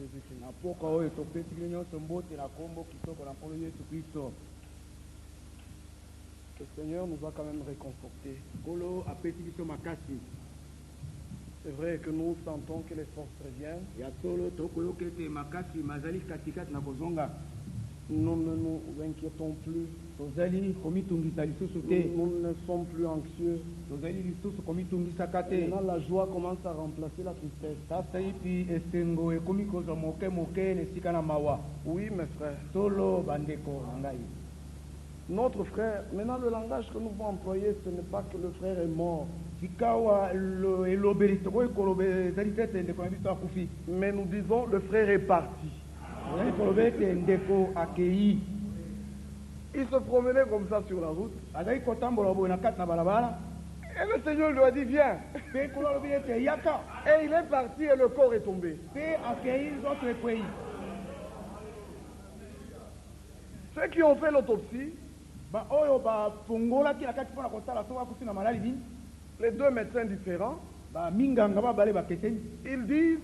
Jésus-Christ. Le Seigneur nous a quand même réconfortés. C'est vrai que nous sentons que les forces reviennent. Nous ne nous inquiétons plus. Nous ne sommes plus anxieux. Maintenant, la joie commence à remplacer la tristesse. Oui, mes frères. Notre frère, maintenant le langage que nous devons employer, ce n'est pas que le frère est mort. Mais nous disons le frère est parti. Il se promenait comme ça sur la route. Et le Seigneur lui a dit viens. Et il est parti et le corps est tombé. Ceux qui ont fait l'autopsie, les deux médecins différents, ils disent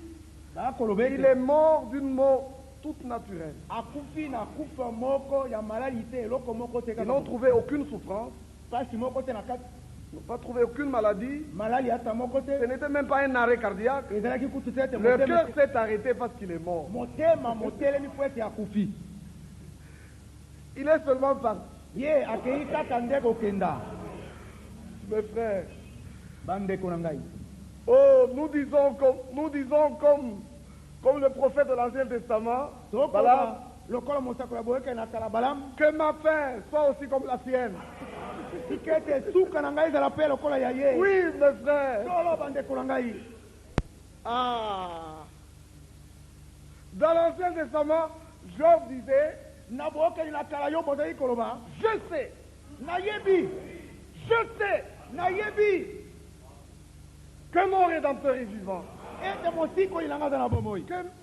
il est mort d'une mort toute naturelle. Ils n'ont trouvé aucune souffrance, ils n'ont pas trouvé aucune maladie, ce n'était même pas un arrêt cardiaque. Le cœur s'est arrêté parce qu'il est mort. Il est seulement parti. Mes frères, oh, nous disons comme le prophète de l'Ancien Testament, Balaam, que ma fin soit aussi comme la sienne. Oui, mes frères. Ah. Dans l'Ancien Testament, Job disait, je sais, que mon Rédempteur est vivant. Que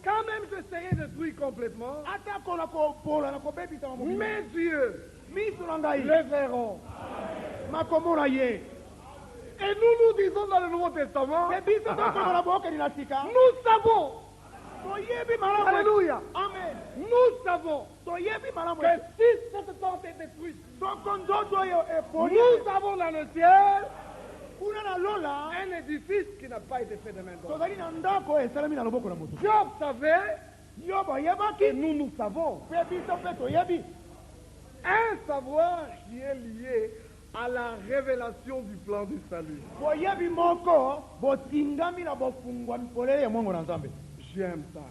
quand même je serai détruit complètement, mes yeux le verront. Et nous disons dans le Nouveau Testament, nous savons, alléluia, amen, nous savons que si cette tente est détruite, nous avons dans le ciel un édifice qui n'a pas été fait de main d'homme. Job savait, et nous savons. Un savoir qui est lié à la révélation du plan du salut. J'aime ça.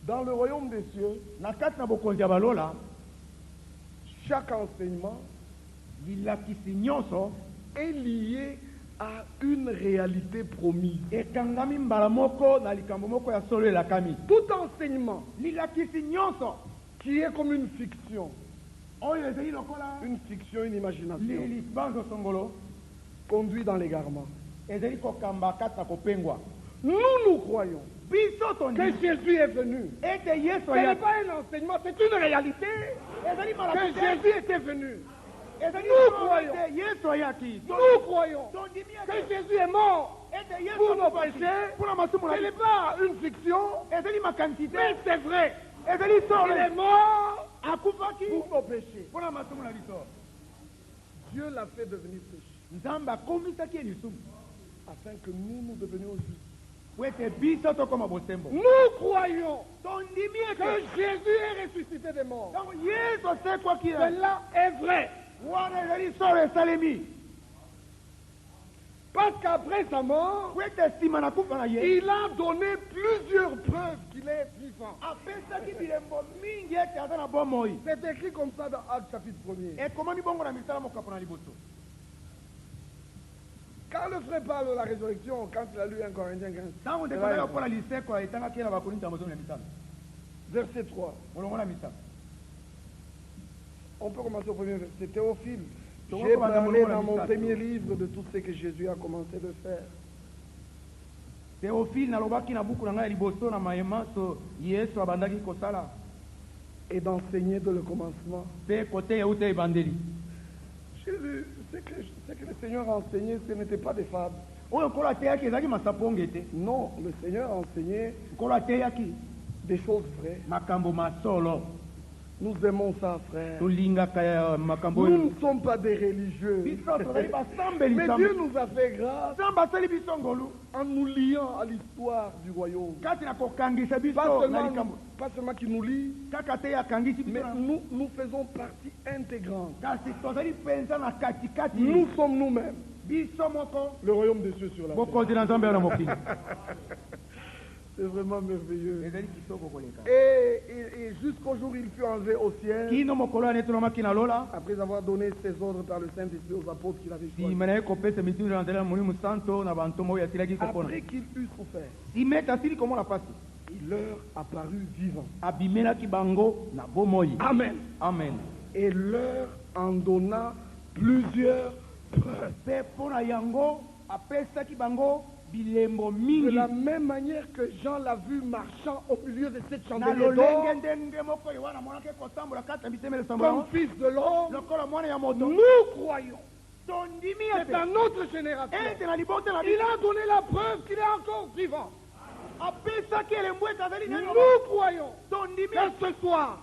Dans le royaume des cieux, chaque enseignement est lié à une réalité promise. Tout enseignement qui est comme une fiction, une imagination, conduit dans l'égarement. Nous croyons que Jésus est venu. Ce n'est pas un enseignement, c'est une réalité. Que Jésus était venu. Nous croyons que Jésus est mort pour nos péchés. Ce n'est pas une fiction, mais c'est vrai. Il est mort pour nos péchés. Dieu l'a fait devenir péché afin que nous devenions justes. Nous croyons que Jésus est ressuscité des morts. Cela est vrai. Parce qu'après sa mort, il a donné plusieurs preuves qu'il est vivant. C'est écrit comme ça dans Actes chapitre 1er. Quand le frère parle de la résurrection, quand il a lu 1 Corinthiens 15, verset 3. On peut commencer au premier verset. Théophile, j'ai parlé dans mon premier livre de tout ce que Jésus a commencé de faire. Et d'enseigner de le commencement. Jésus, ce que le Seigneur a enseigné, ce n'était pas des fables. Non, le Seigneur a enseigné des choses vraies. Nous aimons ça, frère. Nous ne sommes pas des religieux. Mais Dieu nous a fait grâce en nous liant à l'histoire du royaume. Pas seulement qu'il nous lie, mais nous faisons partie intégrante. Nous sommes nous-mêmes le royaume de Dieu sur la terre. C'est vraiment merveilleux. Et jusqu'au jour où il fut enlevé au ciel, après avoir donné ses ordres par le Saint-Esprit aux apôtres qu'il avait choisis, après qu'il eut souffert, il leur apparut vivant. Amen. Amen. Et leur en donna plusieurs preuves. De la même manière que Jean l'a vu marchant au milieu de cette chandelier d'or, comme fils de l'homme, nous croyons. C'est un autre génération. Il a donné la preuve qu'il est encore vivant. Nous croyons que ce soir,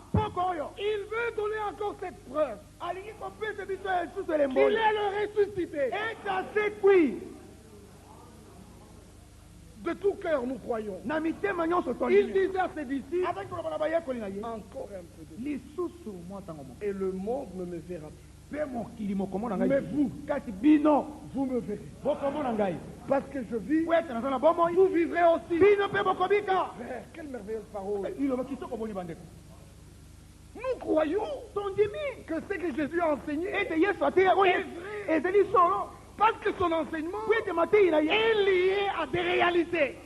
il veut donner encore cette preuve qu'il est le ressuscité. De tout cœur, nous croyons. Il disait à ses disciples, encore un peu de temps. Et le monde ne me verra plus. Mais vous me verrez. Parce que je vis, vous vivrez aussi. Frère, quelle merveilleuse parole. Nous croyons que ce que Jésus a enseigné est vrai. Parce que son enseignement est lié à des réalités.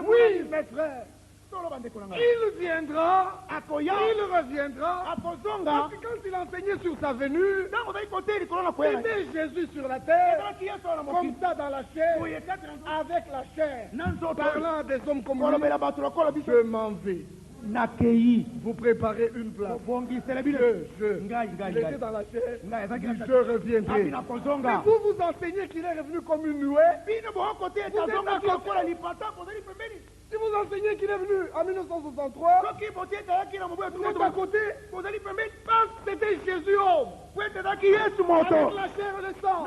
Oui, mes frères. Il viendra, il reviendra. Parce que quand il enseignait sur sa venue, c'était Jésus sur la terre, comme ça dans la chair, avec la chair, parlant à des hommes comme lui. Je m'en vais. Vous préparez une place. Il était dans la chair. Je reviendrai. Mais vous enseignez qu'il est revenu comme une nuée. Si vous enseignez qu'il est venu en 1963, vous êtes à côté, parce que c'était Jésus homme. Avec la chair et le sang,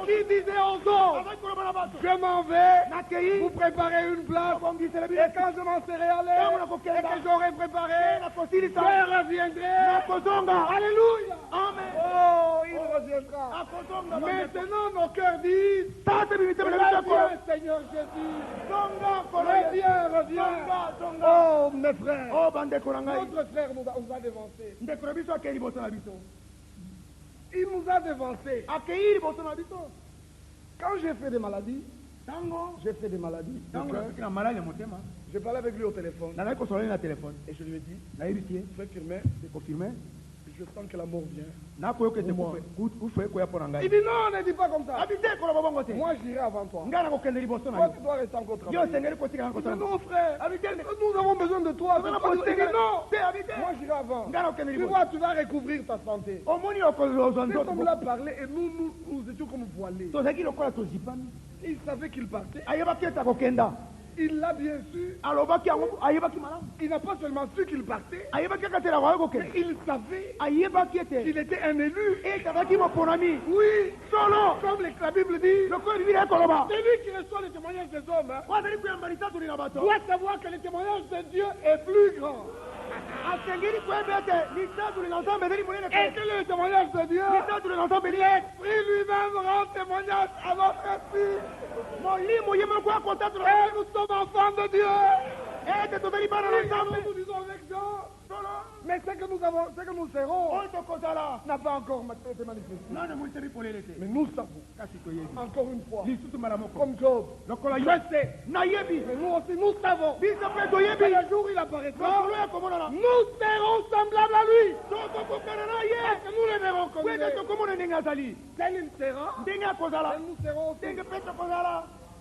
qui disait aux hommes, je m'en vais, vous préparez une place, et quand je m'en serai allé, et que j'aurai préparé, je reviendrai. Alléluia. Amen. Oh, il reviendra. Maintenant, nos cœurs disent, reviens, Seigneur Jésus. Reviens. Oh, mes frères. Notre frère nous a dévancé. Il nous a dévancé. Quand j'ai fait des maladies, j'ai parlé avec lui au téléphone. Et je lui ai dit, frère Firmin, je sens que la mort vient. Il dit non, ne dis pas comme ça. Moi j'irai avant toi. Toi tu dois rester encore travailler. Non frère, nous avons besoin de toi. Il dit non, moi j'irai avant. Tu vois, tu vas recouvrir ta santé. Cet homme l'a parlé et nous étions comme voilés. Il savait qu'il partait. Il l'a bien su. Il n'a pas seulement su qu'il partait, mais il savait qu'il était un élu. Oui, comme la Bible dit, celui qui reçoit le témoignage des hommes doit savoir que le témoignage de Dieu est plus grand. Et que le témoignage de Dieu, l'Esprit lui-même rend témoignage à notre esprit. Et nous sommes enfants de Dieu. Nous disons avec Jean, mais ce que nous serons n'a pas encore été manifesté. Mais nous savons, encore une fois, comme Job, je sais, mais nous aussi nous savons que le jour où il apparaîtra, nous serons semblables à lui. Parce que nous le verrons comme il est. Tel il sera, et nous serons aussi.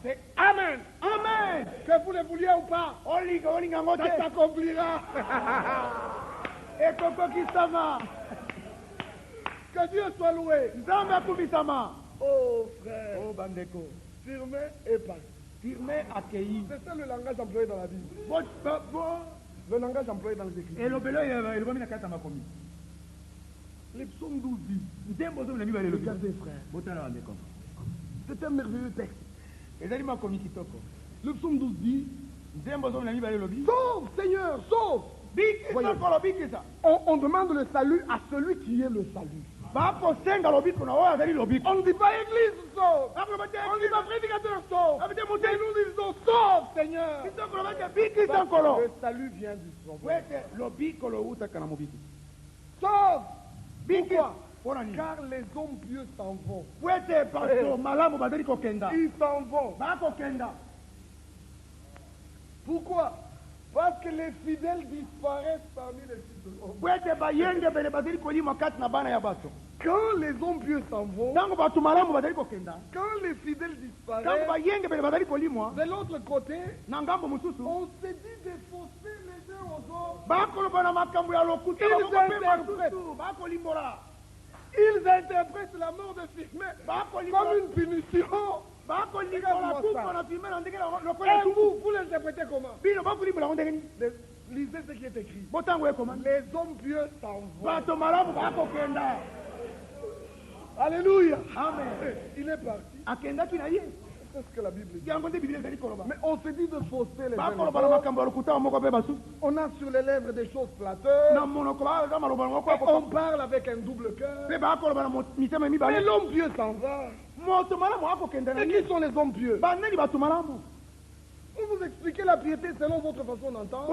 C'est Amen. Amen. Que vous le vouliez ou pas, ça s'accomplira. Que Dieu soit loué. Oh frère. Oh bandeko. Firmé et parti. Firmé accueilli. C'est ça le langage employé dans la Bible. Le langage employé dans les Écritures. Et le belo il va mettre à ma commis. Les psaumes 12 disent. Regardez frère. C'est un merveilleux texte. Et d'ailleurs ma commis qui toque. Le psaume 12 dit. Sauve Seigneur, sauve. On demande le salut à celui qui est le salut. On ne dit pas église sauve. On ne dit pas prédicateur sauve. Mais nous disons sauve Seigneur. Le salut vient du sauveur. Sauve. Pourquoi? Car les hommes pieux s'en vont. Ils s'en vont. Pourquoi? Parce que les fidèles disparaissent parmi les fils de l'homme. Quand les hommes pieux s'en vont, quand les fidèles disparaissent, de l'autre côté, on se dit de fausser les uns aux autres. Ils interprètent la mort de Firmin comme une punition. Et vous l'interprétez comment? Lisez ce qui est écrit. Les hommes pieux s'en vont. Alléluia. Amen. Il est parti. C'est ce que la Bible dit. Mais on se dit de fausser les uns. On a sur les lèvres des choses flatteuses. Et on parle avec un double cœur. Mais l'homme pieux s'en va. Et qui sont les hommes pieux? Vous expliquez la piété selon votre façon d'entendre.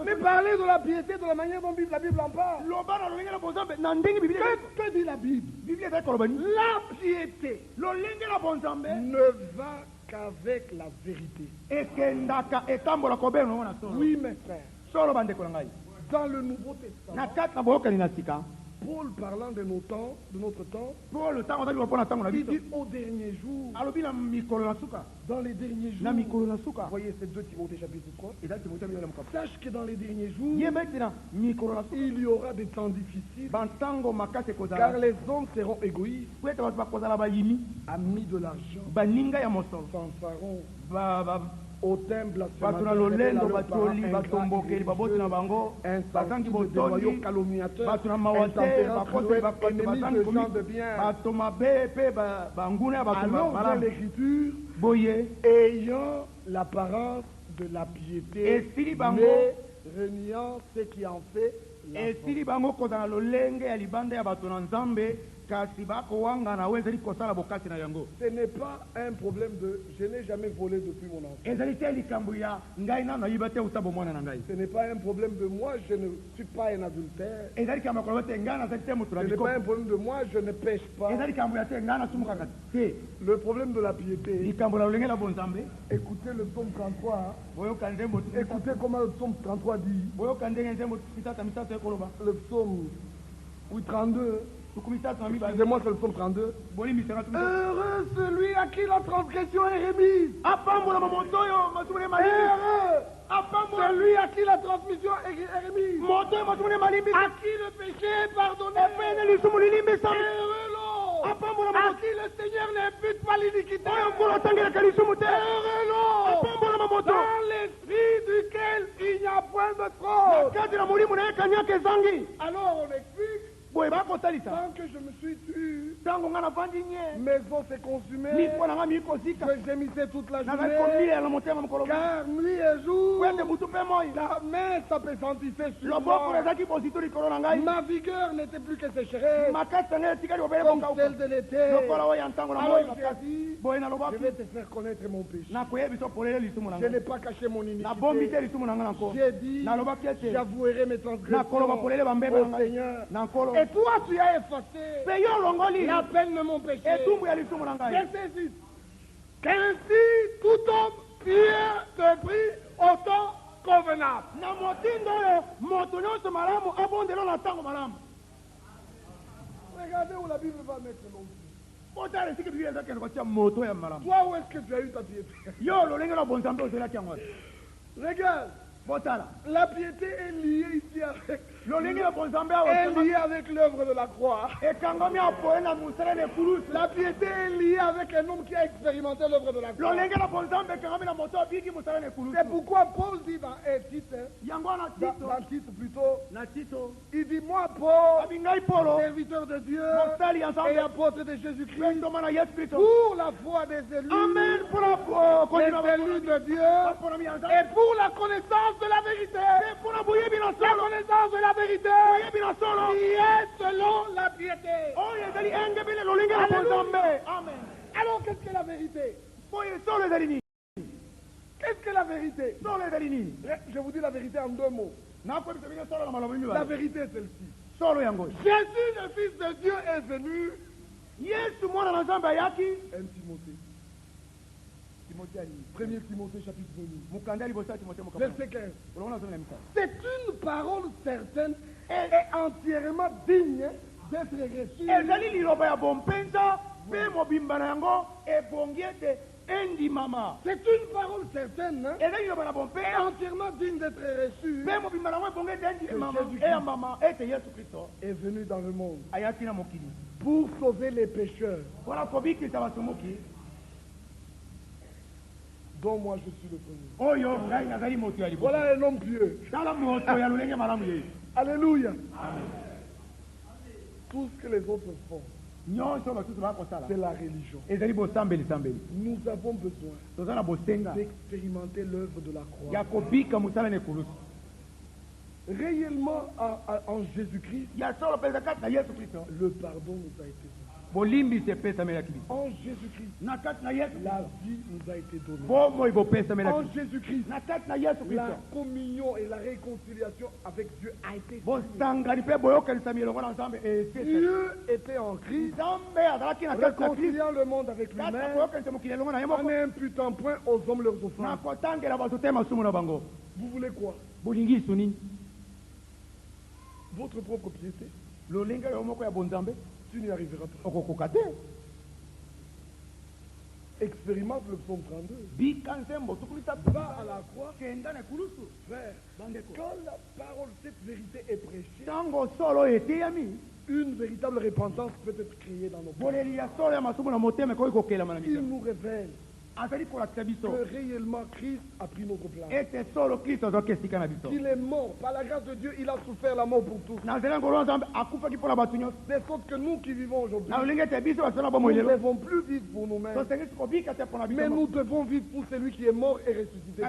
Mais parlez de la piété de la manière dont la Bible en parle. Que dit la Bible? La piété ne va qu'avec la vérité. Oui, mes frères. Dans le Nouveau Testament, Paul parlant de notre temps, il dit au dernier jour, dans les derniers jours, voyez c'est 2 Timothée chapitre 3, sache que dans les derniers jours, il y aura des temps difficiles, car les hommes seront égoïstes, amis de l'argent, fanfarons, autant blasphémateurs, insensibles, calomniateurs, intempérants, ennemis de gens de bien. Alors dans l'écriture, ayant l'apparence de la piété, mais reniant ce qui en fait ce n'est pas un problème de je n'ai jamais volé depuis mon enfance. Ce n'est pas un problème de moi, je ne suis pas un adultère. Ce n'est pas un problème de moi, je ne pêche pas. Le problème de la piété, écoutez le psaume 33. Écoutez comment le psaume 33 dit. Le psaume 32. Excusez-moi, c'est le psaume 32. Heureux celui à qui la transgression est remise. Heureux celui à qui la transmission est remise. À qui le péché est pardonné. Heureux l'homme à qui le Seigneur n'impute pas l'iniquité. Heureux l'homme dans l'esprit duquel il n'y a point de fraude. Alors on explique. Tant que je me suis tué, mes os s'est consumé, que gémissais toute la journée, car nuit et jour, la main s'appesantissait sur moi. Ma vigueur n'était plus que sécheresse, comme celle de l'été. Alors j'ai dit, je vais te faire connaître mon péché. Je n'ai pas caché mon iniquité. J'ai dit, j'avouerai mes transgressions au Seigneur. Et toi, tu as effacé la peine de mon péché. Verset 6. Qu'ainsi tout homme fier te prie au temps convenable. Regardez où la Bible va mettre l'homme. Toi, où est-ce que tu as eu ta piété? Regarde. La piété est liée ici avec est liée avec l'œuvre de la croix. La piété est liée avec un homme qui a expérimenté l'œuvre de la croix. C'est pourquoi Paul dit dans Tite plutôt, il dit moi Paul, serviteur de Dieu et apôtre de Jésus-Christ, pour la foi des élus, les élus de Dieu, et pour la connaissance de la vérité. La connaissance de la vérité qui est selon la piété. Amen. Alors qu'est-ce que la vérité? Qu'est-ce que la vérité? Je vous dis la vérité en deux mots. La vérité est celle-ci. Jésus, le Fils de Dieu, est venu. 1 Timothée chapitre 2. Verset 15. C'est une parole certaine et entièrement digne d'être reçue. C'est une parole certaine et entièrement digne d'être reçue. Jésus-Christ est venu dans le monde pour sauver les pécheurs, dont moi je suis le premier. Voilà un homme pieux. Alléluia. Tout ce que les autres font, c'est la religion. Nous avons besoin d'expérimenter l'œuvre de la croix. Réellement, en Jésus-Christ, le pardon nous a été donné. En Jésus-Christ, la vie nous a été donnée. En Jésus-Christ, la communion et la réconciliation avec Dieu a été faite. Dieu était en Christ, réconciliant le monde avec lui-même, en n'imputant point aux hommes leurs offenses. Vous voulez quoi? Votre propre piété? Tu n'y arriveras pas. Expérimente le psaume 32. Va à la croix. Frère, quand la parole, cette vérité est prêchée, une véritable repentance peut être créée dans nos cœurs. Il nous révèle que réellement Christ a pris notre place. Qu'il est mort. Par la grâce de Dieu, il a souffert la mort pour tous. De sorte que nous qui vivons aujourd'hui, nous ne devons plus vivre pour nous-mêmes, mais nous devons vivre pour celui qui est mort et ressuscité.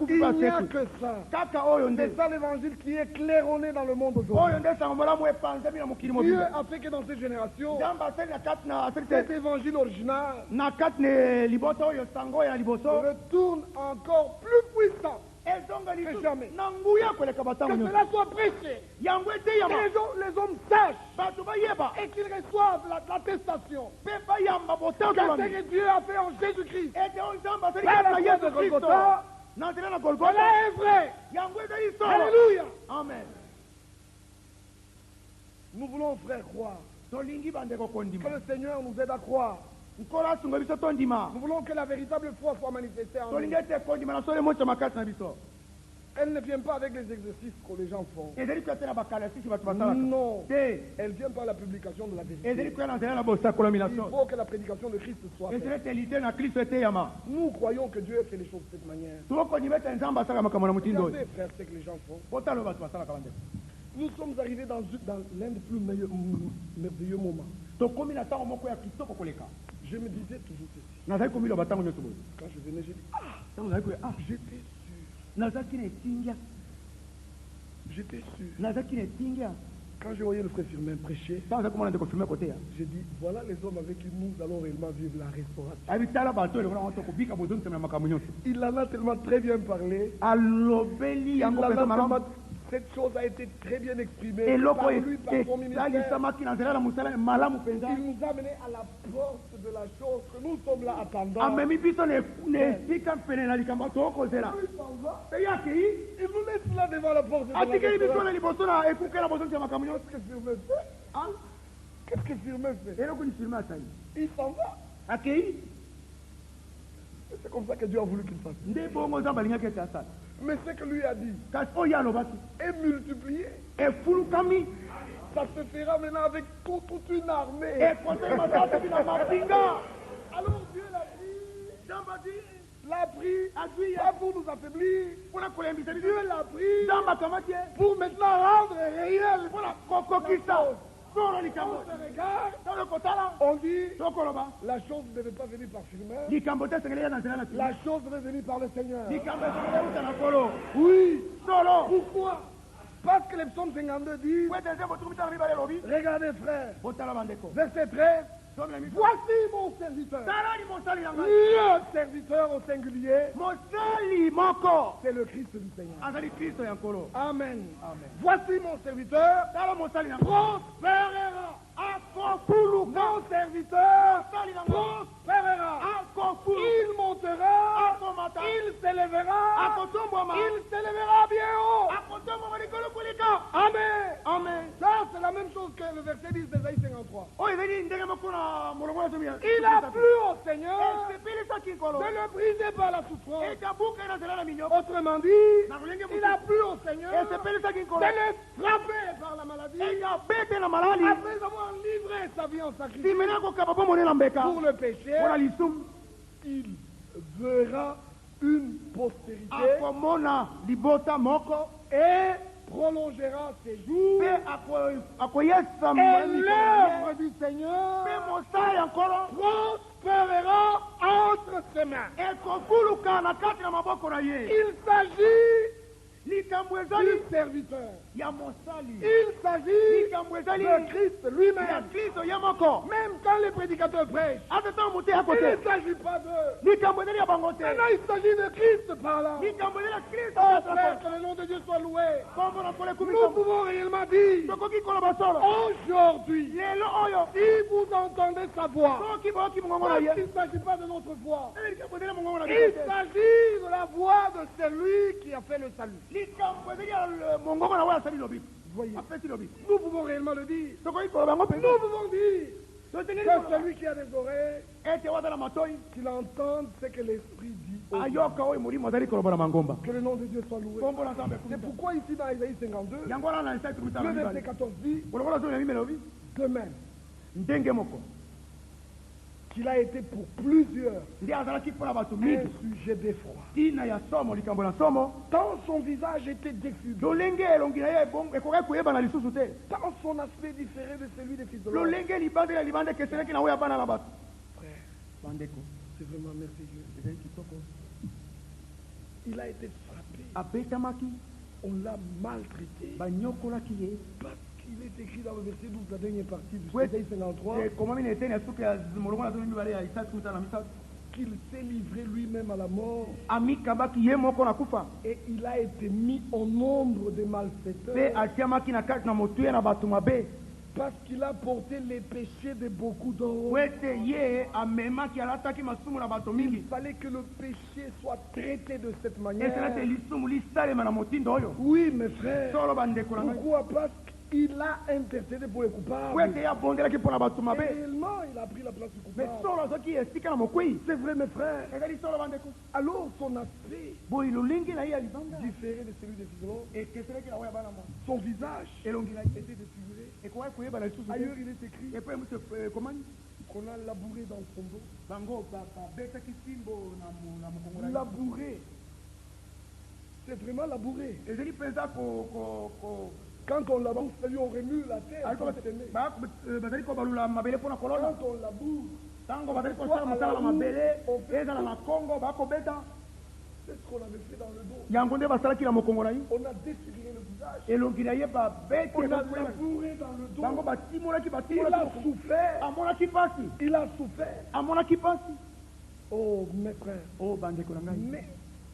Il n'y a que ça. C'est ça l'évangile qui est claironné dans le monde aujourd'hui. Dieu a fait que dans cette génération, cet évangile original retourne encore plus puissant que jamais. Que cela soit prêché. Que les hommes sachent et qu'ils reçoivent l'attestation que ce que Dieu a fait en Jésus-Christ par la croix de Golgotha, cela est vrai. Alléluia. Amen. Nous voulons, frère, croire. Que le Seigneur nous aide à croire. Nous voulons que la véritable foi soit manifestée en nous. Elle ne vient pas avec les exercices que les gens font. Non. Elle vient par la publication de la vérité. Il faut que la prédication de Christ soit faite. Nous croyons que Dieu fait les choses de cette manière. Regardez, frère, ce que les gens font. Nous sommes arrivés dans l'un des plus merveilleux moments. Je me disais toujours ceci. Quand je venais, j'ai dit, j'étais sûr. Quand je voyais le frère Firmin prêcher, j'ai dit, voilà les hommes avec qui nous allons réellement vivre la restauration. Il en a tellement très bien parlé. Cette chose a été très bien exprimée par lui, par son ministère. Il nous a amené à la porte de la chose que nous sommes là attendant. Il nous laisse là devant la porte de la chose. Qu'est-ce que Firmin fait? Il s'en va. C'est comme ça que Dieu a voulu qu'il fasse. Mais ce que lui a dit kasi oyo alobaki est multiplié. efulukami Ça se fera maintenant avec toute une armée. ekotelema soki na mapinga. Alors Dieu l'a pris. L'a pris, pas pour nous affaiblir. mpona kolembisa biso Dieu l'a pris nzambe akamati ye pour maintenant rendre réel. mpona kokokisa solo Quand likambo on se regarde, tolo kotala on dit tokoloba la chose ne devait pas venir par chemin. likambo te esengeli ya na nzela na La chose devait venir par le Seigneur. likambo esengeli euta na kolo Oui. solo Pourquoi? Parce que le psaume 52 dit, po ete nzembo tuku mitala mibale elobi regardez frère, botala bandeko verset 13, somi na miso voici mon serviteur. talani mosali na ngai Le serviteur au singulier, mosali moko c'est le Christ du Seigneur. azali kristo ya nkolo Amen. amen Voici mon serviteur, tala mosali na ngai prospérera. akofuluka Mon serviteur mosali na ngai prospérera. akofuluka Il montera, akomata il s'élèvera, akotombwama il s'élèvera bien haut. akotombwama likolo kolika Amen. amen Ça, c'est la même chose que le verset 10 d'Ésaïe 53. oyo ezali ndenge moko na molongo ya zomi Il a plu au Seigneur esepelisaki nkolo de le briser par la souffrance. ekabuka na nzela na minyoko Autrement dit, na kolenge il a plu au Seigneur esepelisaki de nkolo le frapper par la maladie ekabete na malali après avoir livré sa vie en sacrifice simena kokaba bomone na mbeka pour le péché. mpona lisumu Il verra une postérité akomona libota moko et prolongera ses jours. mpe akoyesa Et l'œuvre du Seigneur mpe mosala ya nkolo prospérera entre ses mains. ekofuluka na kati na maboko na ye Il s'agit likambo du ezali serviteur. ya mosali Il s'agit likambo ezali de Christ ya lui-même. kristo ye moko Même quand les prédicateurs prêchent, ata ntango moto ya il kote ne s'agit pas d'eux. likambo ezali ya bango te Maintenant, il s'agit de Christ par là. likambo ezali ya kristo Oh frère, que le nom de Dieu soit loué. kombo na nkolo Nous ekumisa pouvons réellement dire, tokoki koloba solo aujourd'hui, lelo oyo si vous entendez sa voix, soki boyoki mongongo na parce ye qu'il ne s'agit pas de notre voix, likambo ezali ya mongongo na il biso te s'agit de la voix de celui qui a fait le salut. likambo ezali ya mongongo na oyo asali lobi Voyez, apesi lobi nous pouvons réellement le dire. tokoki koloba yango Nous mpenza pouvons dire totengeli que koloba celui qui a des oreilles, ete wazala matoi qu'il entende ce que l'Esprit dit. aux ayoka oyo molimo azali koloba na mangomba Que le nom de Dieu soit loué. kombo na nzambe C'est ekumisa pourquoi ici dans Isaïe 52, yango wana na esai tukumisa na le verset mibale 14 dit molongo na zomi na mimi elobi de même ndenge moko qu'il a été pour plusieurs nde azalaki mpona bato un mingi sujet d'effroi. ntina ya somo likambo na somo Tant son visage était défiguré, lolenge elongi na ye ekoki koyebana lisusu te tant son aspect différé de celui des fils de l'homme. lolenge libanda ya libanda ekeselaki na oyo ya bana na bato Frère, bandeko c'est vraiment merveilleux. ezali kitoko Il a été frappé, abetamaki on l'a maltraité. banyokolaki ye Parce qu'il est écrit dans le verset 12, la dernière partie du Oui. Isaïe 53, ekomami na eteni ya suki ya molongo na zomi mibale ya isaki mitano na misato qu'il s'est livré lui-même à la mort amikabaki ye moko na kufa et il a été mis au nombre des mpe malfaiteurs atiamaki na kati na motuye na bato mabe parce qu'il a porté les péchés de beaucoup d'autres. po ete ye amemaki alataki masumu na bato Il mingi fallait que le péché soit traité de cette esala manière. ete lisumu lisalema na motindo oyo Oui, mes frères. solo bandeko na ngai Pourquoi? Parce qu'il a intercédé pour les po coupables. ete ye abondelaki mpo na bato Et mabe réellement, il a pris la place du me coupable. solo azwaki esika na mokwei C'est vrai, mes frères. ezali solo bandeko Alors, son aspect boye lolenge na ye ya libanda différé de celui des fils de l'homme, ekeselaki na oyo ya bana mo son visage elongi na était défiguré. ekoki koyebana lisusu Ailleurs, il est écrit epo emusu ekomani qu'on a labouré dans son dos. bango babetaki simbo na mokongo na ye Labouré. C'est vraiment labouré. ezali mpenza Quand on laboure, c'est-à-dire on remue la terre. pour s'aimer. bazali kobalula mabele mpo na kolona Quand on laboure, ntango bazali kosala mosala na mabele ezala na kongo bakobeta c'est ce qu'on avait fait dans le dos. yango nde basalaki na mokongo na ye On a défiguré le visage. elongi na ye babete On a labouré dans le dos. bango batimolaki Il a batimolaki souffert. amonaki pasi Il a souffert. amonaki pasi Oh, mes frères. o bandeko na ngai Mais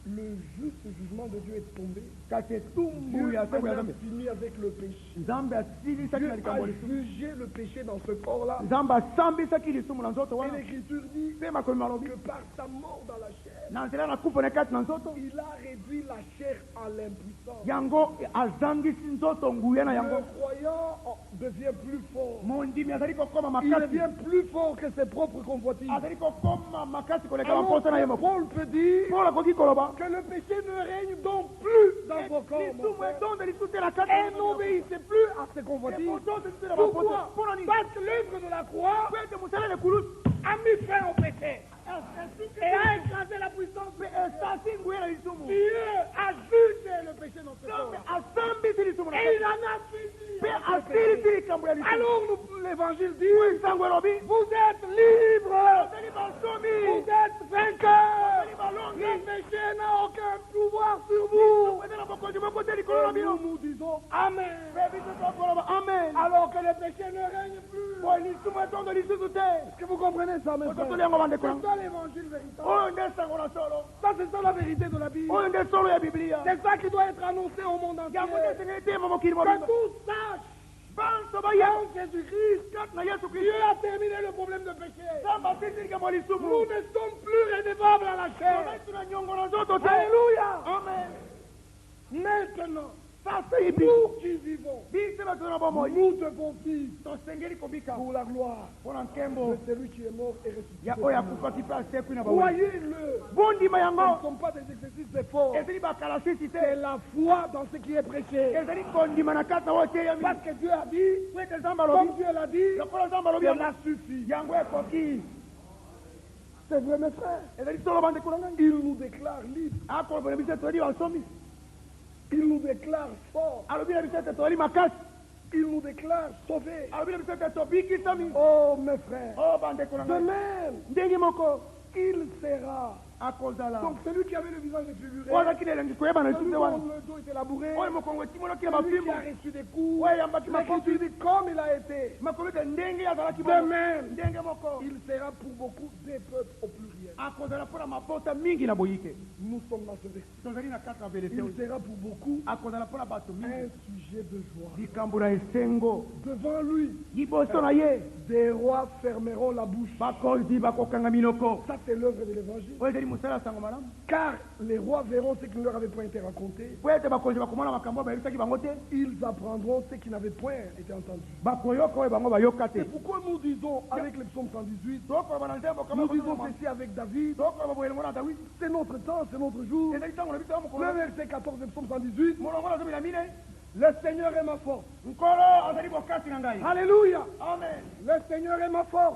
le juste jugement de Dieu est tombé. kasi etumbu Dieu ya a ntango ya nzambe fini avec le péché. nzambe asilisaki Dieu na likambo a lisusu jugé le péché dans ce corps-là. nzambe asambisaki lisumu na nzoto Et wana l'Écriture dit mpe makomi malobi que par sa mort dans la chair, na nzela na kufa na kati na nzoto il a réduit la chair à l'impuissance. yango azangisi nzoto nguya na yango Le croyant devient plus fort. mondimi azali kokoma Il makasi devient plus fort que ses propres convoitises. azali kokoma makasi koleka Alors, baposa na ye moko Paul peut dire, mpola koki koloba Que le péché ne règne donc plus dans vos corps. Et n'obéissez plus à ses convoitises. Pourquoi? Parce que l'œuvre de la croix a mis fin au péché. Et a écrasé la puissance. Dieu a jugé le péché dans ce corps. Et il en a fini. Alors l'évangile dit, vous êtes libres. Vous êtes vainqueurs. Le péché n'a aucun pouvoir sur vous. Et nous disons Amen. Alors que le péché ne règne plus. Est-ce que vous comprenez ça, mes frères? C'est ça l'évangile véritable. Ça, c'est ça la vérité de la Bible. C'est ça qui doit être annoncé au monde entier. Que tout sache. En Jésus-Christ, Dieu a terminé le problème de péché. Nous ne sommes plus redevables à la chair. Alléluia. Amen. Maintenant, nous qui vivons, nous devons vivre pour la gloire de celui qui est mort et ressuscité. Croyez-le. Ce ne sont pas des exercices d'effort. C'est la foi dans ce qui est prêché. Parce que Dieu a dit, comme Dieu l'a dit, cela suffit. C'est vrai, mes frères. Il nous déclare libres. Il nous déclare fort. Il nous déclare sauvés. Oh, mes frères. De même, il sera. Donc celui qui avait le visage défiguré, le dos était labouré, celui qui a reçu des coups, l'Écriture dit comme il a été. De même, il sera pour beaucoup des peuples au pluriel. Nous sommes dans ce verset. Il sera pour beaucoup un sujet de joie. Devant lui, des rois fermeront la bouche. Ça, c'est l'œuvre de l'évangile. Car les rois verront ce qui ne leur avait point été raconté. Ils apprendront ce qui n'avait point été entendu. C'est pourquoi nous disons avec le psaume 118, nous disons ceci avec David, c'est notre temps, c'est notre jour. Le verset 14 du psaume 118, le Seigneur est ma force. Alléluia. Amen. Le Seigneur est ma force.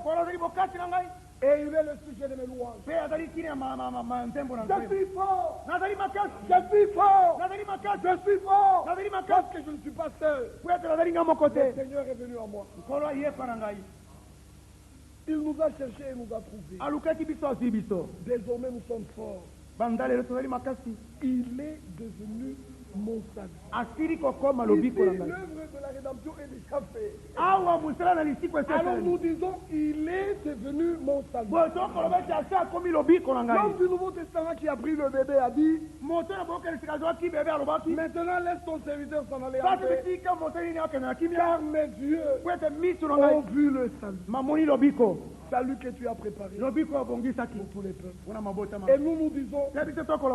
Et il est le sujet de mes louanges. Je suis fort. Je suis fort. Je suis fort. Parce que je ne suis pas seul. Le Seigneur est venu à moi. Il nous a cherché et nous a trouvé. Désormais nous sommes forts. Il est devenu mon salut. Ici, l'œuvre de la rédemption est déjà faite. Alors nous disons, il est devenu mon salut. L'homme du Nouveau Testament qui a pris le bébé a dit, maintenant laisse ton serviteur s'en aller en paix, car mes yeux ont vu le salut. Salut que tu as préparé pour tous les peuples. Et nous nous disons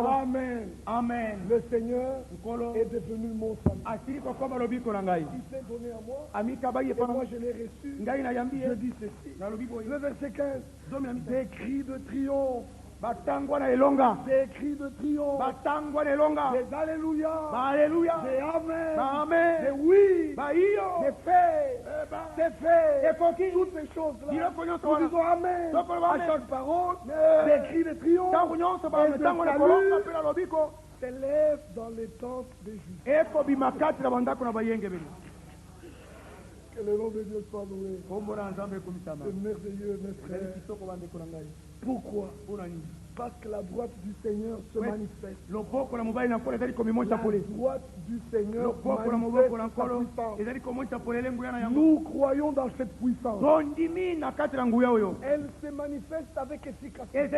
Amen. Amen. Le Seigneur est devenu mon salut. Il s'est donné à moi et moi je l'ai reçu. Je dis ceci. Le verset 15. Des cris de triomphe. Des cris de triomphe. Des alléluia. Des amen. Des oui. Des faits. Des faits. Toutes ces choses-là. Nous disons amen à chaque parole. Des cris de triomphe. Et de salut s'élève dans les tentes des Juifs. Que le nom de Dieu soit loué. C'est merveilleux, mes frères. Pourquoi? Parce que la droite du Seigneur se manifeste. La droite du Seigneur manifeste sa puissance. Nous croyons dans cette puissance. Elle se manifeste avec efficacité.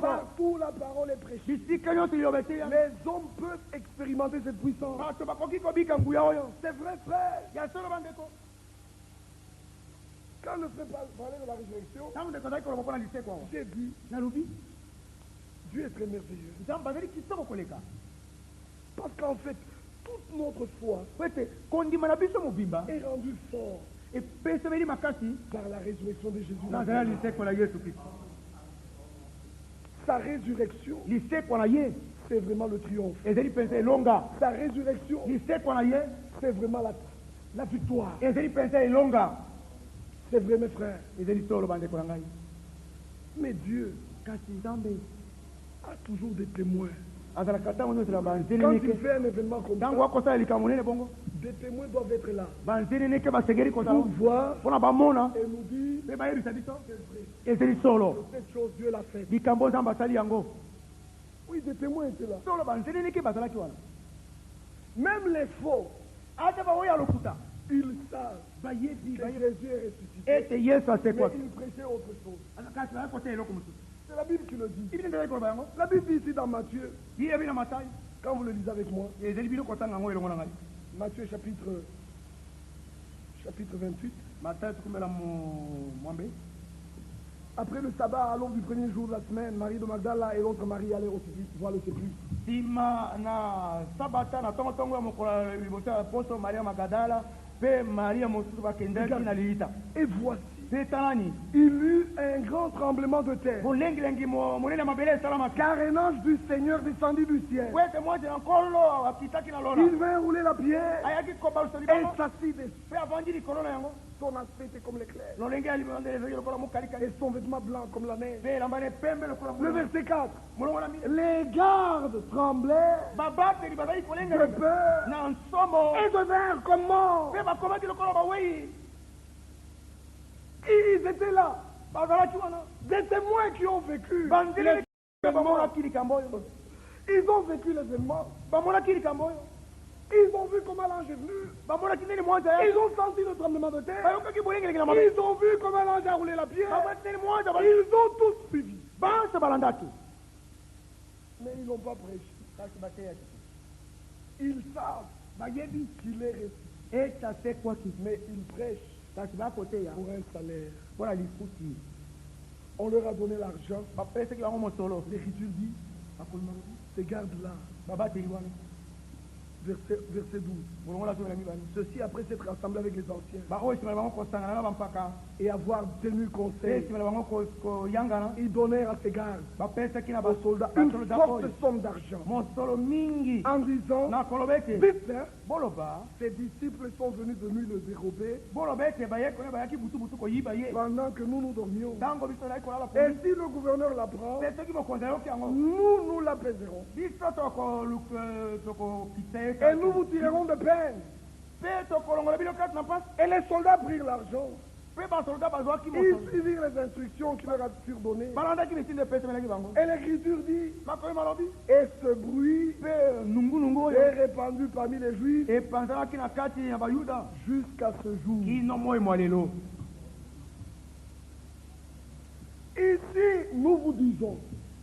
Partout la parole est prêchée. Les hommes peuvent expérimenter cette puissance. C'est vrai, frère. Quand le frère parlait de la résurrection, j'ai dit, Dieu est très merveilleux. Parce qu'en fait, toute notre foi est rendue forte par la résurrection de Jésus. Sa résurrection, lisekwana c'est vraiment le triomphe. ezali pensa elonga. Sa résurrection, lisekwana c'est vraiment la victoire. ezali pensa elonga. C'est vrai, mes frères. ezali solo bandeko na ngai. Mais Dieu kasi nzambe a toujours des témoins. azalaka ntango nyonso na Quand banzeneneke il fait un événement comme ntango ça, akosala likambo monene bongo des témoins doivent être là banzeneneke basengeli kozala pour voir mpona bamona et nous dire mpe bayebisa biso c'est vrai. ezali solo Cette chose, Dieu l'a fait. likambo nzambe asali yango. Oui, des témoins étaient là. solo banzeneneke bazalaki wana. Même les faux, ata baoyo ya lokuta ils savent bayebi que Jésus est ressuscité. ete yesu Mais asekwaki ils prêchaient autre chose. kasi bayakota eloko mosusu. C'est la Bible qui le dit. ibini ndezali koloba yango La Bible dit ici dans Matthieu, yebi na matayi quand vous le lisez avec moi, ezali bino kotanga yango elongo na ngai. Matthieu chapitre 28. matayi tukumela mwambe. Après le sabbat, à l'aube du premier jour de la semaine, Marie de Magdala et l'autre Marie allaient au voir le sépulcre. nsima na sabata na ntongotongo ya mokolo ya liboso ya poso maria magadala mpe maria mosusu bakendaki na lilita. Et voici, mpe talani il eut un grand tremblement de terre, molengilengi monene ya mabele esalamaki. car un ange du Seigneur descendit du ciel. po ete mwasi na nkolo akitaki na lola Il vint rouler la pierre ayaki kobalusa et libongo s'assit dessus. mpe avandi likolo na yango. Son aspect était comme l'éclair lolenge ya libongo ezali lokola mokalikali et son vêtement blanc comme la neige. mpe elamba ne pembe lokola Le verset 4. molongo na mine. Les gardes tremblaient babateli bazali de kolenga peur na nsomo et devinrent comme morts. mpe bakomaki lokola bawei. Ils étaient là, bazalaki wana des témoins qui ont vécu banzeli l'événement. bamonaki likambo oyo Ils ont vécu l'événement. bamonaki likambo oyo Ils ont vu comment l'ange est venu. bamonaki nini mwasi aya Ils ont senti le tremblement de terre. bayokaki bolengelenge na mabe Ils ont vu comment l'ange a roulé la pierre. bamonaki nini mwasi Ils ont tous suivi. banse balandaki Mais ils n'ont pas prêché. kasi bateyaki Ils savent bayebi qu'il est ressuscité. ete asekwaki Mais ils prêchent kasi bakoteya pour un salaire. mpona lifuti. On leur a donné l'argent. bapesaki bango mosolo L'Écriture dit, ces gardes-là, babateli wana verset 12. molongo na zomi na mibale Ceci après s'être rassemblés avec les anciens baoyo nsima na bango kosangana na bampaka et avoir tenu mpe conseil, nsima na bango koyangana ils donnèrent à ces gardes bapesaki na aux soldats une basoldat forte oyo somme d'argent mosolo mingi en disant, na koloba ete vite, hein, boloba ces disciples sont venus de nuit le dérober boloba ete bayaki butubutu koyiba ye pendant que nous dormions. ntango biso ezali kolala Et si le gouverneur l'apprend, mpe soki mokonzi ayoki yango nous l'apaiserons. biso tokokita ye Et nous vous tirerons de peine. mpe tokolongola bino kati na mpasi Et les soldats prirent l'argent. mpe basoldat bazwaki Ils mosolo suivirent les instructions qui leur furent données. balandaki mitindi epesemelaki bango Et l'Écriture dit, makomi malobi et ce bruit mpe nungunungu oyo est répandu parmi les Juifs epanzanaki na kati ya bayuda jusqu'à ce jour. kino moi mwa lelo. Ici, nous vous disons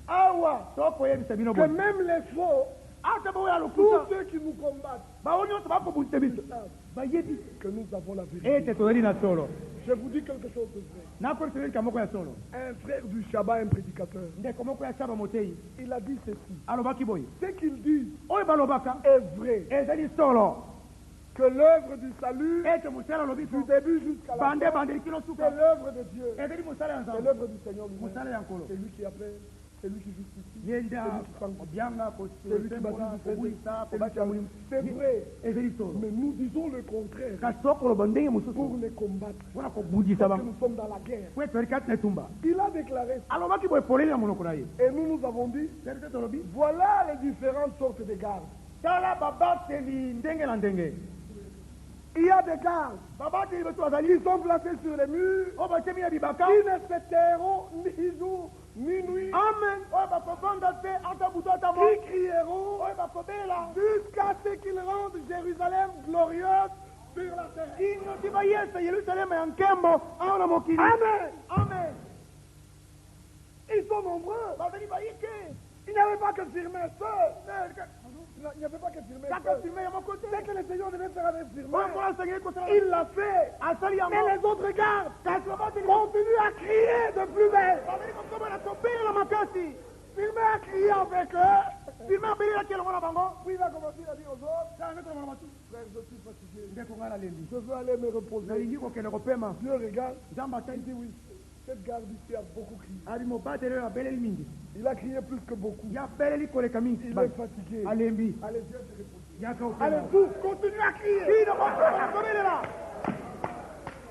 awa tokoyebisa bino que boye même les faux, ata baoyo ya tous lokuta ceux qui nous combattent, bao nyonso bakobundisa biso savent bayebi que nous avons la vérité. ete tozali na solo. Je vous dis quelque chose de vrai. nakoliseli likambo moko ya solo. Un frère du Shabbat, un prédicateur, ndeko moko ya saba motei il a dit ceci. alobaki boye Ce qu'il dit oyo balobaka est vrai. ezali solo Que l'œuvre du salut, ete mosala alobi du début jusqu'à la bande fin, bandeli kino c'est suka l'œuvre de Dieu. ezali mosala ya C'est nzambe l'œuvre du Seigneur lui-même. mosala ya nkolo C'est lui qui appelle, c'est lui qui justifie, ye nde obyanga c'est lui qui baptise, kobulisa c'est lui qui kobata molimo c'est vrai. ezali solo. Mais nous disons le contraire kasi tokoloba ndenge mosusu pour les combattre. mpona kobudisa Parce que bango nous sommes dans la guerre. po ete kati na etumba Il a déclaré, alobaki boye poleli na monoko na ye et nous avons dit, serite tolobi voilà les différentes sortes de gardes. tala babateli ndenge na ndenge. Il y a des gardes babateli betu qui bazali sont placés sur les murs, oyo batiemi na bibaka qui ne se tairont ni jour ni nuit, amen oyo bakobanda te ata butu ata mo qui crieront oyo bakobela jusqu'à ce qu'ils rendent Jérusalem glorieuse sur la terre. kino ti bayesa yerusalema ya nkembo awa na mokili. Amen. amen Ils sont nombreux. bazali bayike Il n'y avait pas que firmer seul. Il n'y avait pas que firmer kaka seul. firme ya moko te C'est que le Seigneur devait faire avec firmer. oyo nkolo asengeli kosala Il l'a fait. asali yango Mais les autres gardes kasi babateli continuent à crier de plus belle. bazali kokobana tobelela makasi Firmer a crié avec eux. firme abelelaki elongo na bango Puis il a commencé à dire aux autres, kaka ndeko na mama tu frère, je suis fatigué. ndeko ngai nalembi Je veux aller me reposer. nalingi kokende kopema Dieu regarde. nzambe atali Il dit oui. Cette garde ici a beaucoup crié. Il a crié plus que beaucoup. Il est fatigué. Allez, Allez, Dieu te répond. allez, tous, continuez à crier.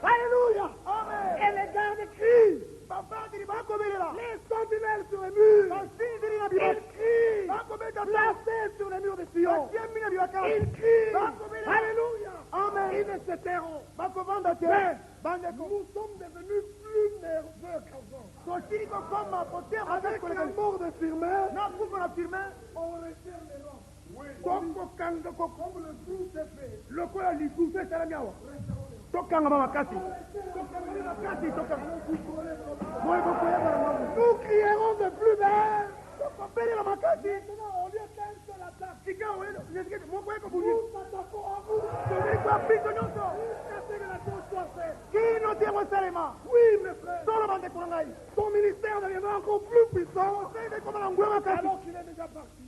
Alléluia. Amen. Et les gardes crient. Les sentinelles sur les murs. Ils crient. Placés sur les murs de Sion. Ils crient. Alléluia. Amen. Ils ne se tairont. Nous sommes devenus plus nerveux qu'avant. Avec la mort de Firmin, on referme les rangs. Oui. Comme le jour s'est fait. Nous crierons de plus belle. Maintenant, au lieu qu'un seul attaque, nous s'attaquons à vous. Jusqu'à ce que la chose soit faite. Oui, mes frères. Son ministère deviendra encore plus puissant. Alors qu'il est déjà parti.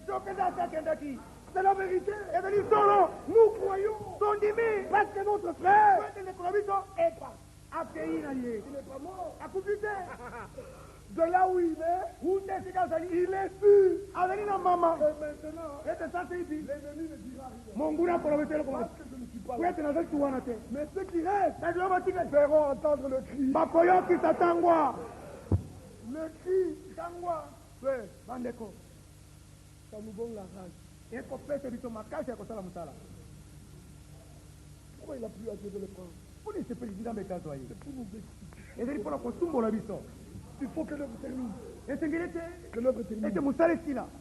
C'est la vérité. Nous croyons. Parce que notre frère est parti. Il n'est pas mort. De là où il est, il est sûr. Et maintenant, l'ennemi ne dira rien. Parce que je ne suis pas là. Mais ceux qui restent verront entendre le cri. Le cri, ça nous donne la rage. Pourquoi il a plu à Dieu de le prendre? C'est pour nous expliquer. Il faut que l'œuvre termine. Que l'œuvre termine.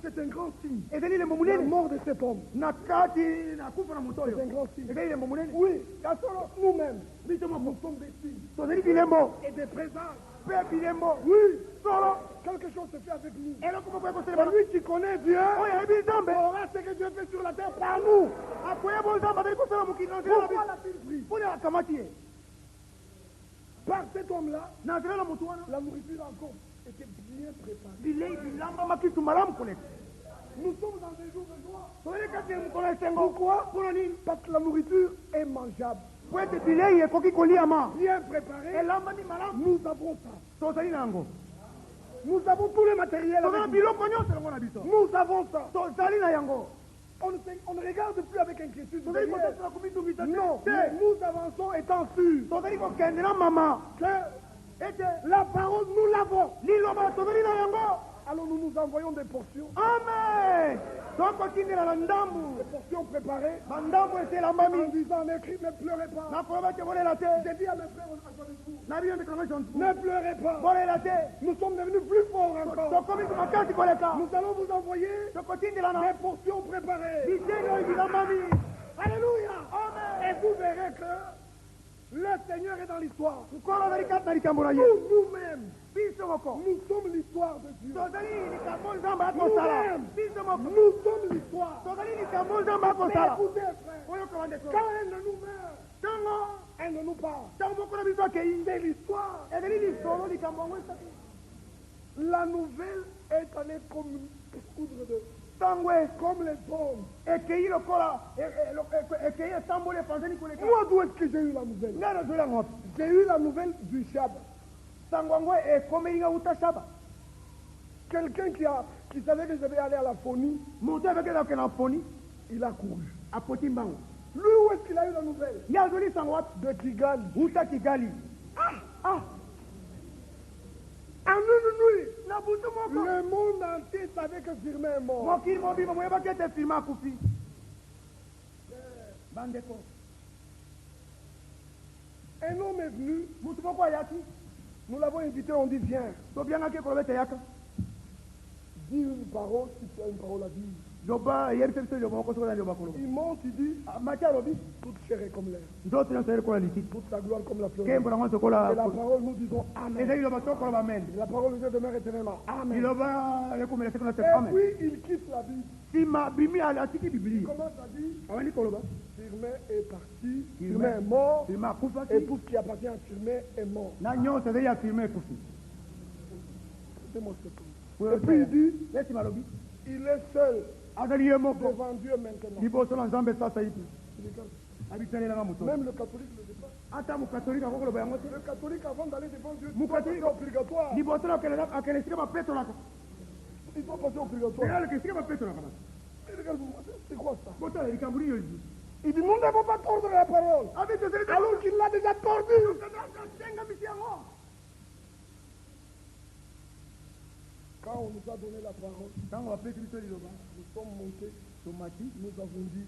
C'est un grand signe. La mort de cet homme. C'est un grand signe. Oui, nous-mêmes, nous sommes des signes et des présages. Oui, quelque chose se fait avec nous. Celui qui connaît Dieu aura ce que Dieu fait sur la terre par nous. Pourquoi l'a-t-il pris? Par cet homme-là, la nourriture encore était bien préparée. Nous sommes dans des jours de joie. Pourquoi? Parce que la nourriture est mangeable. Bien préparée. Nous avons ça. Nous avons tous les matériels. Nous avons ça. On ne regarde plus avec inquiétude. Non, nous avançons étant sûrs que la parole, nous l'avons. Alors nous nous envoyons des portions. Amen. Des portions préparées. En disant, ne pleurez pas. J'ai dit à mes frères, ne pleurez pas. Nous sommes devenus plus forts encore. Nous allons vous envoyer des portions préparées. Alléluia. Amen. Et vous verrez que le Seigneur est dans l'histoire. Nous-mêmes, nous sommes l'histoire de Dieu. Nous-mêmes, nous sommes l'histoire. Mais écoutez, frère, quand elle ne nous meurt, elle ne nous parle. C'est l'histoire. La nouvelle est allée comme les bombes. Moi, d'où est-ce que j'ai eu la nouvelle? J'ai eu la nouvelle du Shabbat. Quelqu'un qui savait que je devais aller à la phonie, il a couru. Lui, où est-ce qu'il a eu la nouvelle? De Kigali. En une nuit, le monde entier savait que Firmin est mort. Un homme est venu, nous l'avons invité, on dit viens. Dis une parole si tu as une parole à dire. Il monte, il dit, toute chair est comme l'air. Toute sa gloire comme la fleur. Et la parole, nous disons Amen. Et la parole de Dieu demeure éternellement. Amen. Et puis, il quitte la Bible. Il commence à dire, Firmin est parti, Firmin est mort, et tout ce qui appartient à Firmin est mort. Écoutez-moi ce point. Et puis il dit, il est seul devant Dieu maintenant. Même le catholique ne le dit pas. Attends, mon catholique, avant le catholique, avant d'aller devant Dieu, mon catholique, au purgatoire. Il doit passer au purgatoire. C'est quoi ça? Il dit, nous n'avons pas tordre la parole. Alors qu'il l'a déjà tordu. Quand on nous a donné la parole, nous sommes montés, nous avons dit,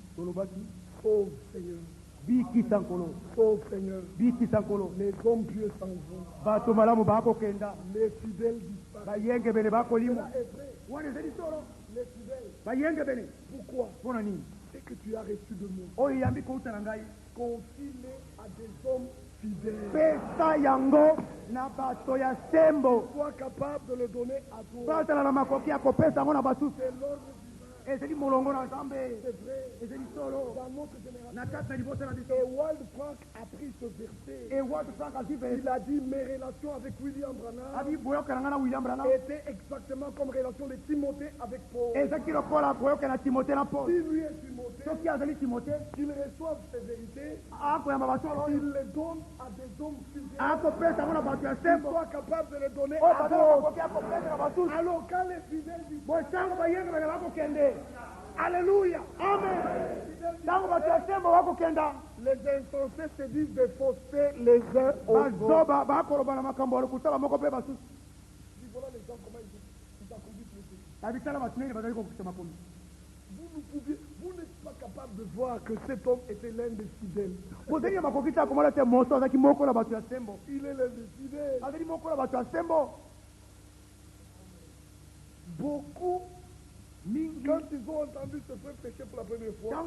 sauve Seigneur. Sauve Seigneur. Les hommes pieux s'en vont. Les fidèles disparaissent. Cela est vrai. Les fidèles. Pourquoi? C'est que tu as reçu de moi. Confie-les à des hommes fidèles. Sois capable de le donner à toi. C'est l'ordre divin. C'est vrai. Dans notre génération. Et Wald Frank a pris ce verset. Il a dit, mes relations avec William Branham étaient exactement comme relation de Timothée avec Paul. Si lui est Timothée, qu'il reçoive ces vérités, il les donne à des hommes fidèles. Qu'il soit capable de les donner à d'autres. Alors quand les fidèles disent, alléluia, amen. Les insensés se disent des faussetés les uns aux autres. Voilà les gens comment ils vous n'êtes pas capable de voir que cet homme était l'un des fidèles. Il est l'un des fidèles. Beaucoup, quand ils ont entendu ce frère pécher pour la première fois,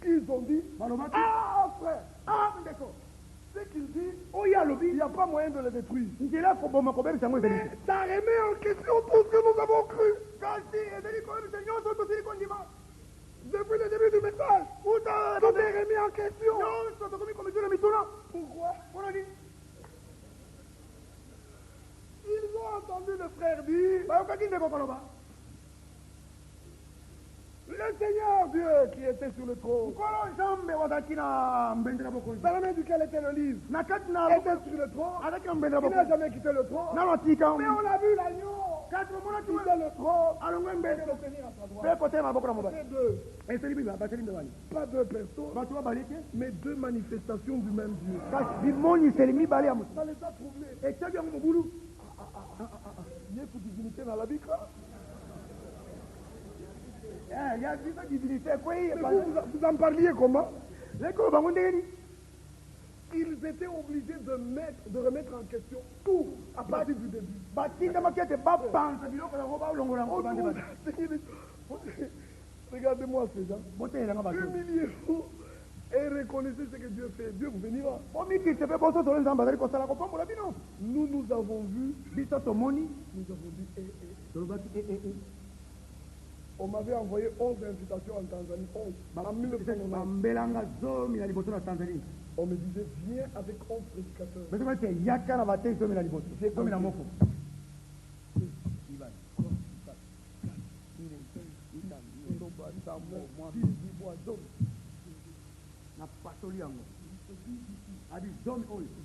ils ont dit, ah frère, ce qu'il dit, il n'y a pas moyen de le détruire. Mais ça remet en question tout ce que nous avons cru. Depuis le début du message, tout est remis en question. Pourquoi? Ils ont entendu le frère dire, le Seigneur Dieu qui était sur le trône, dans la main duquel était le livre, était sur le trône, il n'a jamais quitté le trône, mais on a vu l'agneau quitter le trône et le tenir à sa droite. C'est deux. Pas deux personnes, mais deux manifestations du même Dieu. Ça les a troublés. Il y a une divinité dans la vie, quoi. Vous en parliez comment? Ils étaient obligés de remettre en question tout à partir du début. Regardez-moi ces gens. Humiliez-vous et reconnaissez ce que Dieu fait. Dieu vous bénira. Nous avons vu. Nous avons dit on m'avait envoyé 11 invitations en Tanzanie. 11. En 1990. On me disait, viens avec 11 prédicateurs.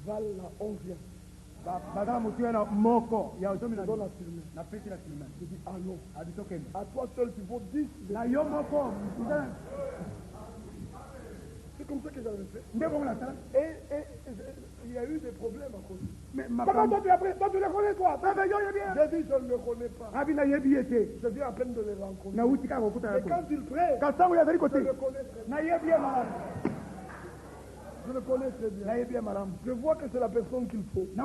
Val la 11e. Je dis, ah non. À toi seul, tu vaux 10. C'est comme ça que j'avais fait. Et il y a eu des problèmes à cause. Comment toi tu as pris? Toi tu les connais, toi? J'ai dit, je ne le connais pas. Je viens à peine de les rencontrer. Mais quand il prête, je le connais très bien. Je le connais très bien. Je vois que c'est la personne qu'il faut. Et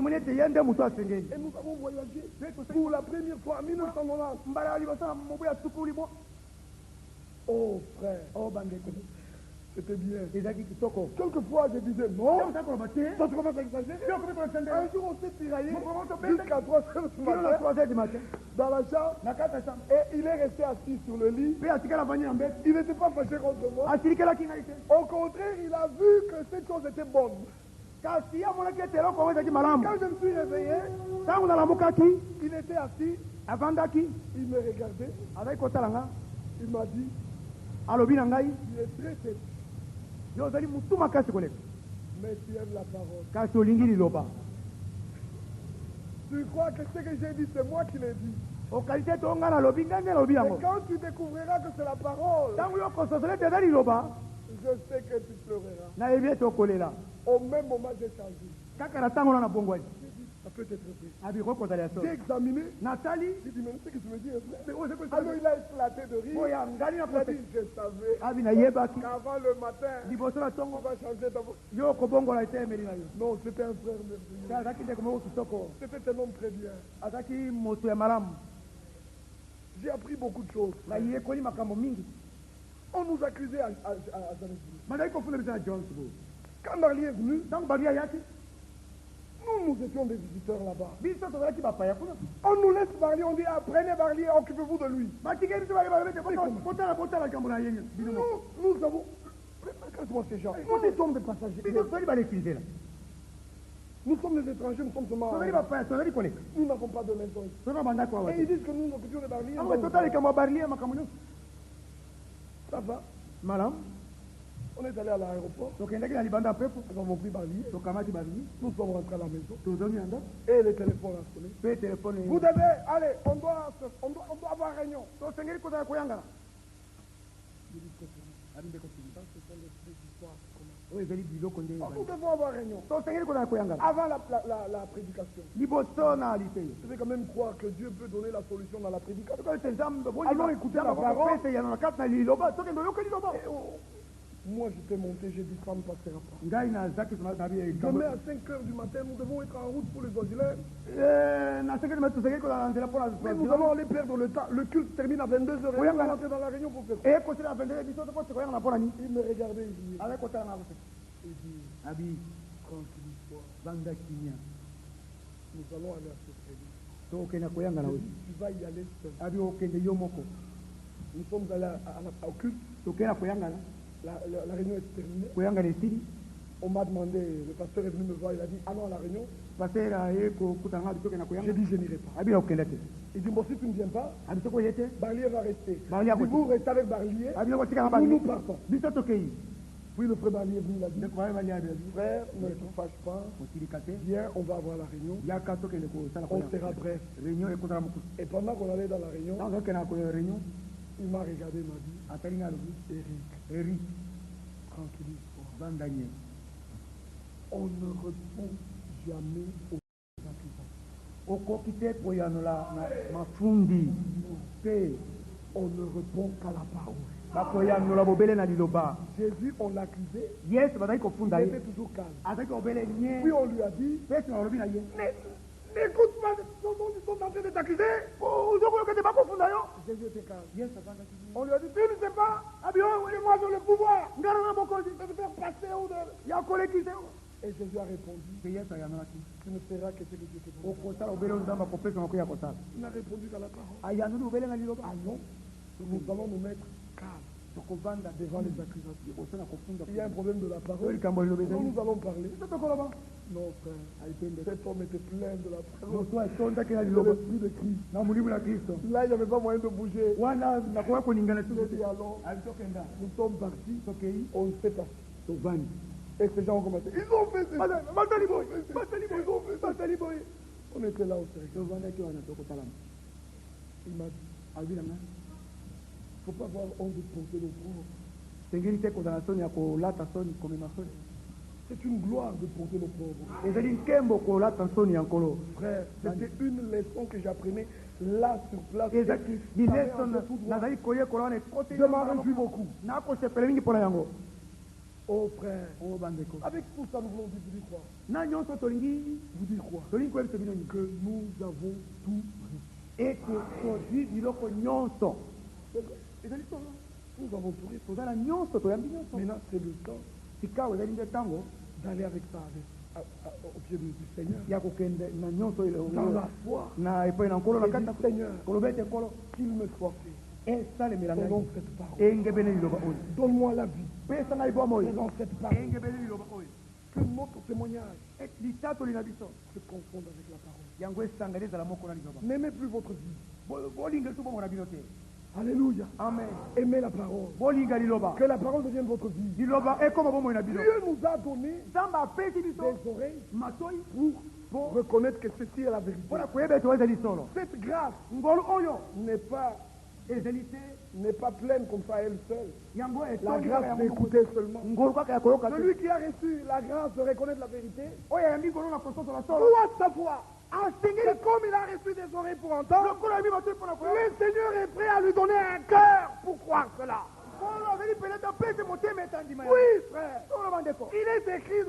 nous avons voyagé pour la première fois en 1990. Oh frère, c'était bien. Quelquefois je disais non, ça tu commences à exagérer. Un jour on s'est tiraillé jusqu'à 3h du matin dans la chambre et il est resté assis sur le lit. Il n'était pas fâché contre moi. Au contraire, il a vu que cette chose était bonne. Quand je me suis réveillé, il était assis, il me regardait, il m'a dit, il est très tête. yozali mutu makasi koleka mais tu aimes la parole. kasi olingi liloba Tu crois que ce que j'ai dit, c'est moi qui l'ai dit. okalite to nga nalobi ngai nde nalobi Mais yango quand tu découvriras que c'est la parole, ntango yo kososoli ete eza liloba je sais que tu pleureras. nayebi ete okolela Au même moment, j'ai changé. kaka na ntango wana bongwani Ça peut être vrai. abiko kozala ya J'ai soni examiné. natali J'ai dit, mais ce que tu me dis est vrai. Mais oyo eza Alors il a éclaté de rire. oya ngali na Il a prote dit, je savais abi nayebaki qu'avant le matin, liboso na on ntongo va changer ta voix. yo kobongola ete emeli na yo Non, c'était un frère merveilleux. te azalaki ndeko moko kitoko C'était un homme très bien. azalaki moto ya malamu J'ai appris beaucoup de choses. nayekoli makambo mingi On nous accusait à Johannesburg. bazalaki kofunda biso na johannesburg Quand Marley est venu, ntango bali ayaki nous étions des visiteurs là-bas. biso tozalaki bapaya kuna On nous laisse Marley, on dit, apprenez Marley, occupez-vous de lui. batikeli biso balebete botala likambo na yenge bino moko Nous avons... Regarde-moi ces gens. Nous sommes des passagers. biso tozali baleki nzela Nous sommes des étrangers, nous sommes seulement... tozali bapaya tozali koleka Nous n'avons pas de maison ici. toza bandako awa Et ils disent que nous occupions les Marley. ango totala likambo ya barlie makambo nyonso Ça va. malamu On est allé à l'aéroport. tokendaki na libanda ya mpepo Nous avons pris Marley. tokamati barlie Nous sommes rentrés à la maison. tozomi na ndako Et le téléphone a sonné. mpe telefone Vous devez... Allez, on doit avoir réunion. tosengeli kozala koyangana Ça, ce sont les trucs d'histoire. oyo ezali biloko nde Nous devons avoir réunion. tosengeli kozala koyangana Avant la prédication. liboso na liteyo Je vais quand même croire que Dieu peut donner la solution dans la prédication. tokoyo te nzambe Allons écouter la parole. pesa yana na kati na liloba tokende oyoka liloba Et moi, j'étais monté, j'ai dit, ça ne passera pas. ngai nazaki Demain à 5 heures du matin, nous devons être en route pour les auxiliaires. na sekeli mati tosengeli kozala na nzela mpona Mais nous allons aller perdre le temps. Le culte termine à 22 heures. Et on va rentrer dans la réunion pour faire quoi? ekosila vendele biso tokose koyangana mpona nini Il me regardait, il dit, azali kotala na kose il dit, abi tranquille-toi. banda kimia Nous allons aller à cette réunion. tokenda koyangana Il oyo dit, tu vas y aller seul. abi okende yo moko Nous sommes allés au culte. tokenda koyangana La réunion est terminée. koyangana esili On m'a demandé, le pasteur est venu me voir, il a dit, allons à la réunion. paster aye kokutana nga bitokenda J'ai koyangana dit, je n'irai pas. abi nakokenda te Il dit, bon, si tu ne viens pas, abi soko ye te Barlier va rester. Barlier à Si côté. vous restez avec Barlier, abi nakotika na nous nous bandi partons. biso tokei Puis le frère Barlier est venu, il a dit, ndeko baye bali abi abi frère, ne te fâche pas. kotilika te Viens, on va avoir la réunion. yaka tokende kosala On koyanga sera bref. réunion ekozala mokutu Et pendant qu'on allait dans la réunion, ntango tokenda koya réunion il m'a regardé, il m'a dit, atali nga alobi Eric, eri tranquillise-toi. bandanye On ne répond jamais aux accusations. okoki te koyanola na mafundi mpe On ne répond qu'à la parole. bakoyanola bobele na liloba Jésus, on l'accusait, yesu bazali kofunda il ye était toujours calme. azalaki kobele nye Puis on lui a dit, pesi na balobi na ye n'écoute pas, ils sont en train de t'accuser. ozokoyoka te bakofunda yo Jésus était calme. yesu avandaki On lui a dit, tu ne sais pas, abi moi j'ai le pouvoir ngana na bokonzi de te faire passer ou de... ya kolekisa yo Et Jésus a répondu, mpe yesu ayanolaki tu ne feras que ce que Dieu te demande. okosala obele oyo nzambe akopesa makoki ya kosala Il n'a répondu qu'à la parole. ayanoli obele na liloba Allons, nous allons nous mettre calmes tokovanda devant les accusations. liboso na kofunda Il y a un problème de la oyo parole. likambo liloba Nous, ezali nous allons parler. biso tokoloba Non, frère, alipende cet homme était plein de la parole. moto atondaki na De liloba l'esprit de Christ. na molimo na kristo Là, il n'y avait pas moyen de bouger. wana nakoya koningana Il a dit, allons, ali tokenda nous sommes partis, tokei on s'est assis. tovandi Et ces gens ont commencé. Ils ont fait ça. batali boye Ils batali boye ont fait ça. batali boye On était là au cercle. tovandaki wana tokotalama Il m'a dit, alobi na ngai il ne faut pas avoir honte de porter nos pauvres. tengeli te kozala soni ya kolata soni komema soni C'est une gloire de porter nos pauvres. ezali nkembo kolata soni ya nkolo Frère, c'était une leçon que j'apprenais là sur place. ezaki Et ça m'est bileso entré tout droit. nazali koyekola wana ekoti Je m'en réjouis beaucoup. nakosepela mingi mpona yango Oh frère, o bandeko avec tout ça, nous voulons vous dire quoi? na nyonso tolingi Vous dire quoi? tolingi koyebisa bino nini Que nous avons tout reçu. ete tozwi biloko nyonso ezali solo. Nous avons tout reçu. tozala nyonso toyambi nyonso Maintenant, c'est le temps sikawa ezali nde ntango d'aller avec ça au pied du Seigneur. ya kokende na nyonso Dans la foi. na epai na nkolo na Et kati du Seigneur, koloba ete nkolo qu'il me soit fait. esalemela ngai Selon cette parole. engebele liloba oyo Donne-moi la vie. pesa ngai bwama oyo Selon cette parole. engebele liloba oyo Que notre témoignage litatoli na biso se confonde avec la parole. yango esangani ezala moko na liloba N'aimez plus votre vie. bolinga biso bongo na bino te Alléluia. Amen. Aimez la parole. Que la parole devienne votre vie. Dieu nous a donné des oreilles pour reconnaître que ceci est la vérité. Cette grâce n'est pas pleine comme ça elle seule. La grâce d'écouter seulement. Celui qui a reçu la grâce de reconnaître la vérité doit savoir que comme il a reçu des oreilles pour entendre, le Seigneur est prêt à lui donner un cœur pour croire cela. Oui, frère. Il est écrit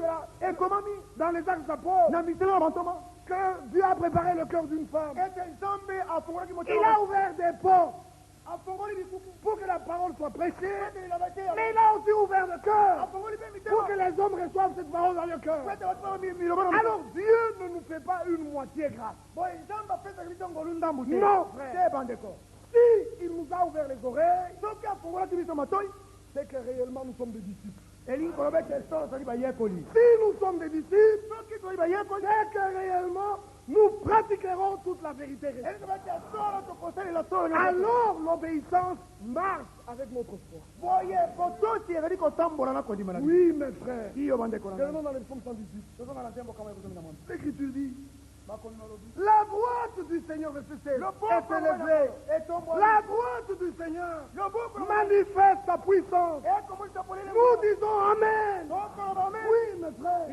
dans les Actes des Apôtres que Dieu a préparé le cœur d'une femme. Il a ouvert des portes pour que la parole soit prêchée, mais il a aussi ouvert le cœur pour que les hommes reçoivent cette parole dans le cœur. Alors Dieu ne nous fait pas une moitié grâce. Non, frère. Si il nous a ouvert les oreilles, c'est que réellement nous sommes des disciples. Si nous sommes des disciples, c'est que réellement nous pratiquerons toute la vérité. Alors l'obéissance marche avec notre foi. Oui, mes frères. Regardons dans le psaume 118. L'Écriture dit: la droite du Seigneur est élevée. La droite du Seigneur manifeste sa puissance. Nous disons Amen. Oui, mes frères.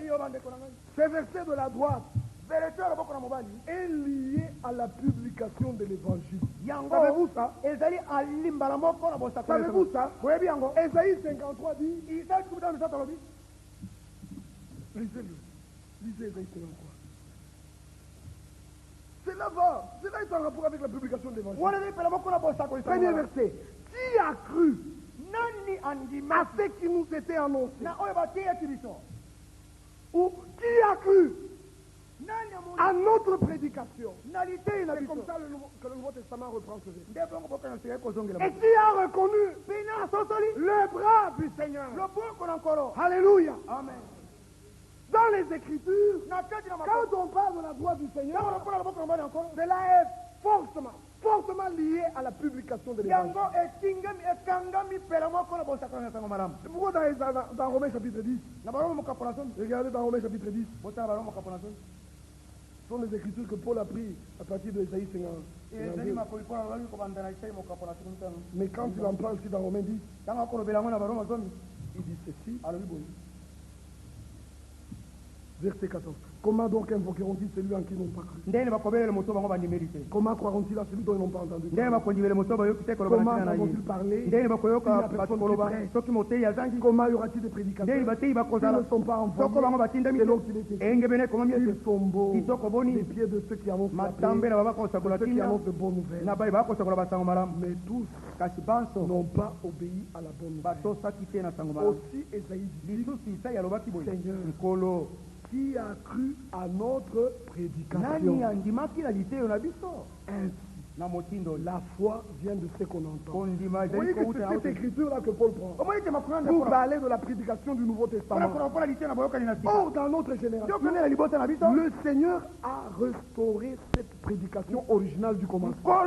Ce verset de la droite est lié à la publication de l'évangile. Savez-vous ça? Savez-vous ça? Ésaïe 53 dit. Lisez-le. Lisez Ésaïe 53. Cela est en rapport avec la publication de l'évangile. Premier verset. Qui a cru à ce qui nous était annoncé? Ou qui a cru à notre prédication? C'est comme ça que le Nouveau Testament reprend ce verset. Et qui a reconnu le bras du Seigneur? Alléluia. Amen. Dans les Écritures, quand on parle de la droite du Seigneur, cela est fortement lié à la publication de l'évangile. Pourquoi dans Romains chapitre 10, regardez dans Romains chapitre 10, ce sont les Écritures que Paul a pris à partir de Ésaïe 50. Mais quand il en parle ici dans Romains 10, il dit ceci. Verset 14. Comment donc invoqueront-ils celui en qui ils n'ont pas cru? Comment croiront-ils à celui dont ils n'ont pas entendu? Comment vont-ils parler? Comment y aura-t-il des prédicateurs s'ils ne sont pas envoyés? C'est l'eau qu'il est écrit. Ils sont beaux les pieds de ceux qui annoncent la paix, de ceux qui annoncent de bonnes nouvelles. Mais tous n'ont pas obéi à la bonne nouvelle. Aussi Ésaïe dit: Seigneur, qui a cru à notre prédication? Ainsi, la foi vient de ce qu'on entend. Vous voyez que c'est cette écriture-là que Paul prend pour parler de la prédication du Nouveau Testament. Or, dans notre génération, le Seigneur a restauré cette prédication originale du commencement.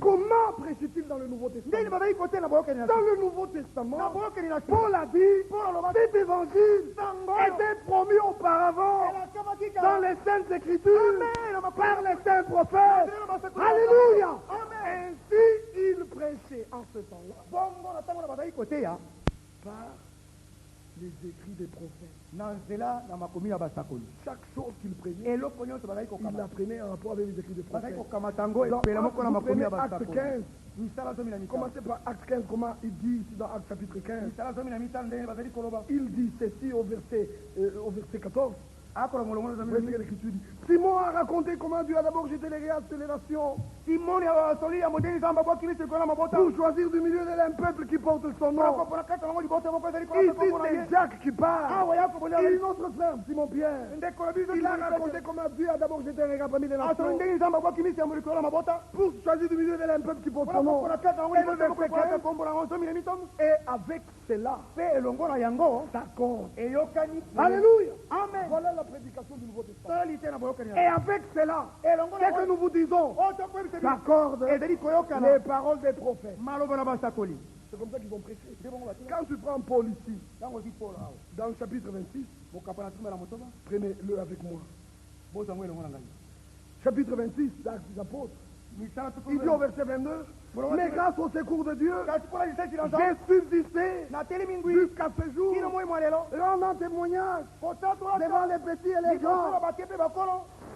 Comment prêche-t-il dans le Nouveau Testament? Dans le Nouveau Testament, Paul a dit: cet évangile était promis auparavant dans les Saintes Écritures par les saints prophètes. Alléluia. Ainsi il prêchait en ce temps-là par les écrits des prophètes. Chaque chose qu'il prenait, il la prenait en rapport avec les écrits des prophètes. Acte 15. Commencez par Acte 15, comment il dit ici dans Acte chapitre 15. Il dit ceci au verset 14. Simon a raconté comment Dieu a d'abord jeté les réels sur les nations pour choisir du milieu d'elle un peuple qui porte son nom. Ici c'est Jacques qui parle. Et une autre frère, Simon Pierre, il a raconté comment Dieu a d'abord jeté les réels parmi les nations pour choisir du milieu d'elle un peuple qui porte son nom. Et avec cela s'accorde. Alléluia. Amen. Voilà la prédication du Nouveau Testament. Et avec cela, ce que nous vous disons s'accorde les paroles des prophètes. C'est comme ça qu'ils ont prêché. Quand tu prends Paul ici, dans le chapitre 26, prenez-le avec moi. Chapitre 26, d'actes des apôtres. Il dit au verset 22, mais grâce au secours de Dieu, j'ai subsisté jusqu'à ce jour, rendant témoignage devant les petits et les grands,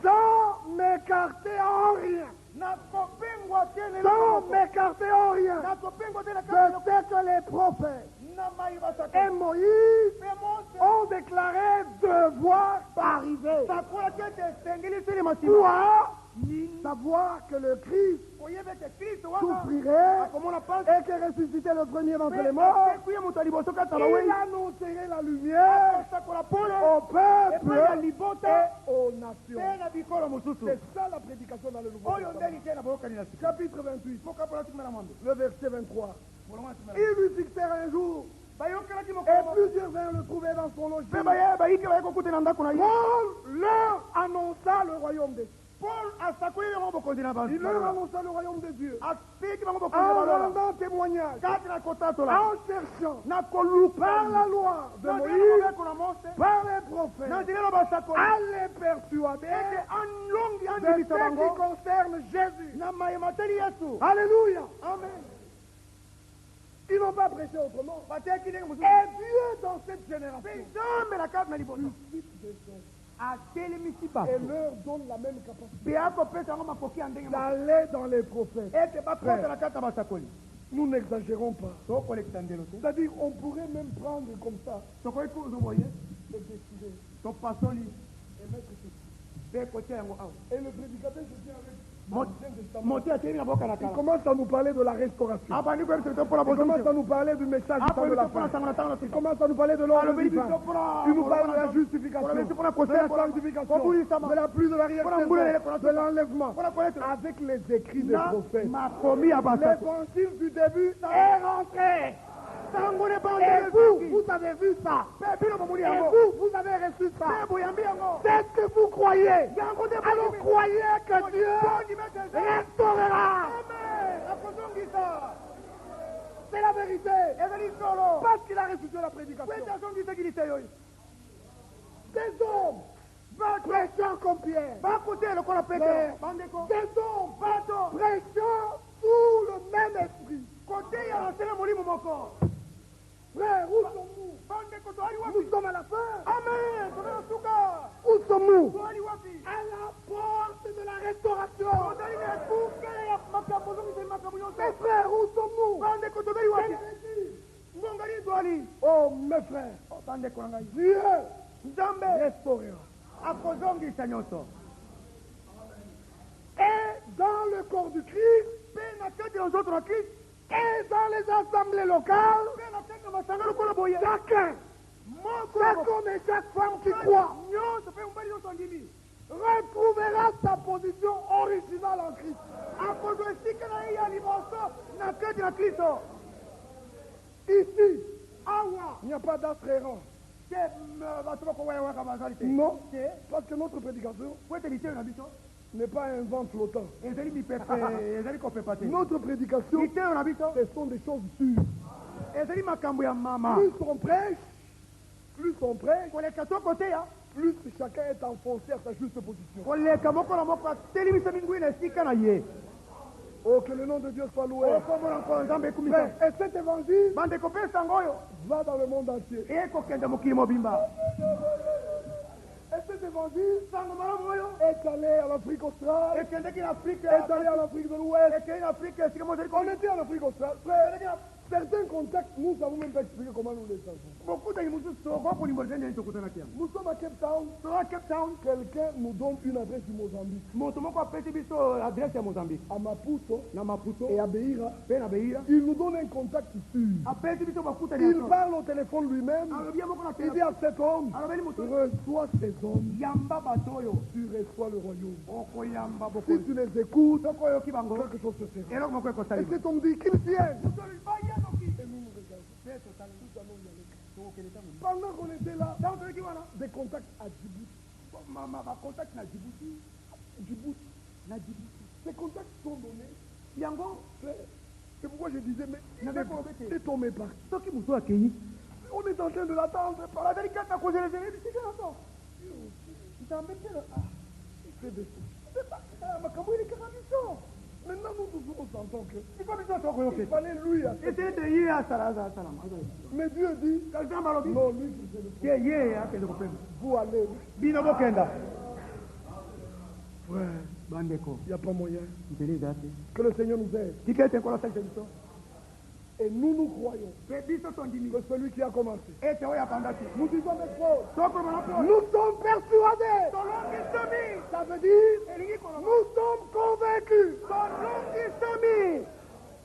sans m'écarter en rien. Sans m'écarter en rien de ce que les prophètes et Moïse ont déclaré devoir arriver. Quoi? Savoir que le Christ souffrirait et que ressuscité le premier d'entre les morts, il annoncerait la lumière au peuple et aux nations. C'est ça la prédication dans le Nouveau Testament. Chapitre 28, le verset 23. Ils lui fixèrent un jour et plusieurs vinrent le trouver dans son logis. Paul leur annonça le royaume des cieux. Il leur annonça le royaume de Dieu en rendant témoignage, en cherchant par la loi de Moïse, par les prophètes, à les persuader de ce qui concerne Jésus. Alléluia. Amen. Ils n'ont pas prêché autrement. Et Dieu dans cette génération et leur donne la même capacité d'aller dans les prophètes. Nous n'exagérons pas. C'est-à-dire, on pourrait même prendre comme ça et décider et mettre ceci. Et le prédicateur se tient avec il commence à nous parler de la restauration. Il commence à nous parler du message du temps de la fin. Il commence à nous parler de l'ordre divin. Il nous parle de la justification, de la sanctification, de la pluie de l'arrière-saison, de l'enlèvement, avec les écrits des prophètes. L'évangile du début est rentré. Et vous avez vu ça. Et vous avez reçu ça. C'est ce que vous croyez. Alors croyez que Dieu restaurera. C'est la vérité. Parce qu'il a ressuscité la prédication. Des hommes prêchant comme Pierre. Des hommes prêchant sous le même esprit. Frère, où sommes-nous? Nous sommes à la fin. Amen. Où sommes-nous? À la porte de la restauration. Mes frères, où sommes-nous? Oh, mes frères, Dieu restaurera. Et dans le corps du Christ, et dans les assemblées locales, chacun, chaque homme et chaque femme qui croit, retrouvera sa position originale en Christ. Ici, il n'y a pas d'astre errant. Non, parce que notre prédication n'est pas un vent flottant. Notre prédication, ce sont des choses sûres. Plus on prêche, plus chacun est enfoncé à sa juste position. Oh, que le nom de Dieu soit loué. Et cet évangile va dans le monde entier. Et cet évangile est allé à l'Afrique australe, est allé à l'Afrique de l'Ouest. On était en Afrique australe. Certains contacts, nous ne savons même pas expliquer comment nous les avons. Nous sommes à Cape Town. Quelqu'un nous donne une adresse du Mozambique. À Maputo et à Beira. Il nous donne un contact sûr. Il parle au téléphone lui-même. Il dit à cet homme, reçois ces hommes. Tu reçois le royaume. Si tu les écoutes, quelque chose se fera. Et cet homme dit qu'ils viennent. Et nous regardons. Pendant qu'on était là, des contacts à Djibouti. Ma contact à Djibouti. Ces contacts sont donnés. C'est pourquoi je disais, mais c'est tombé par qui? On est en train de l'attendre. Par la vérité, à cause de les élèves, c'est encore. Il t'a embêté là. C'est de maintenant, nous sentons que il fallait lui. Mais Dieu dit, non, lui, vous allez. Ouais, il n'y a pas moyen. Que le Seigneur nous aide. Et nous croyons que celui qui a commencé, nous disons des choses, nous sommes persuadés, ça veut dire, nous sommes convaincus,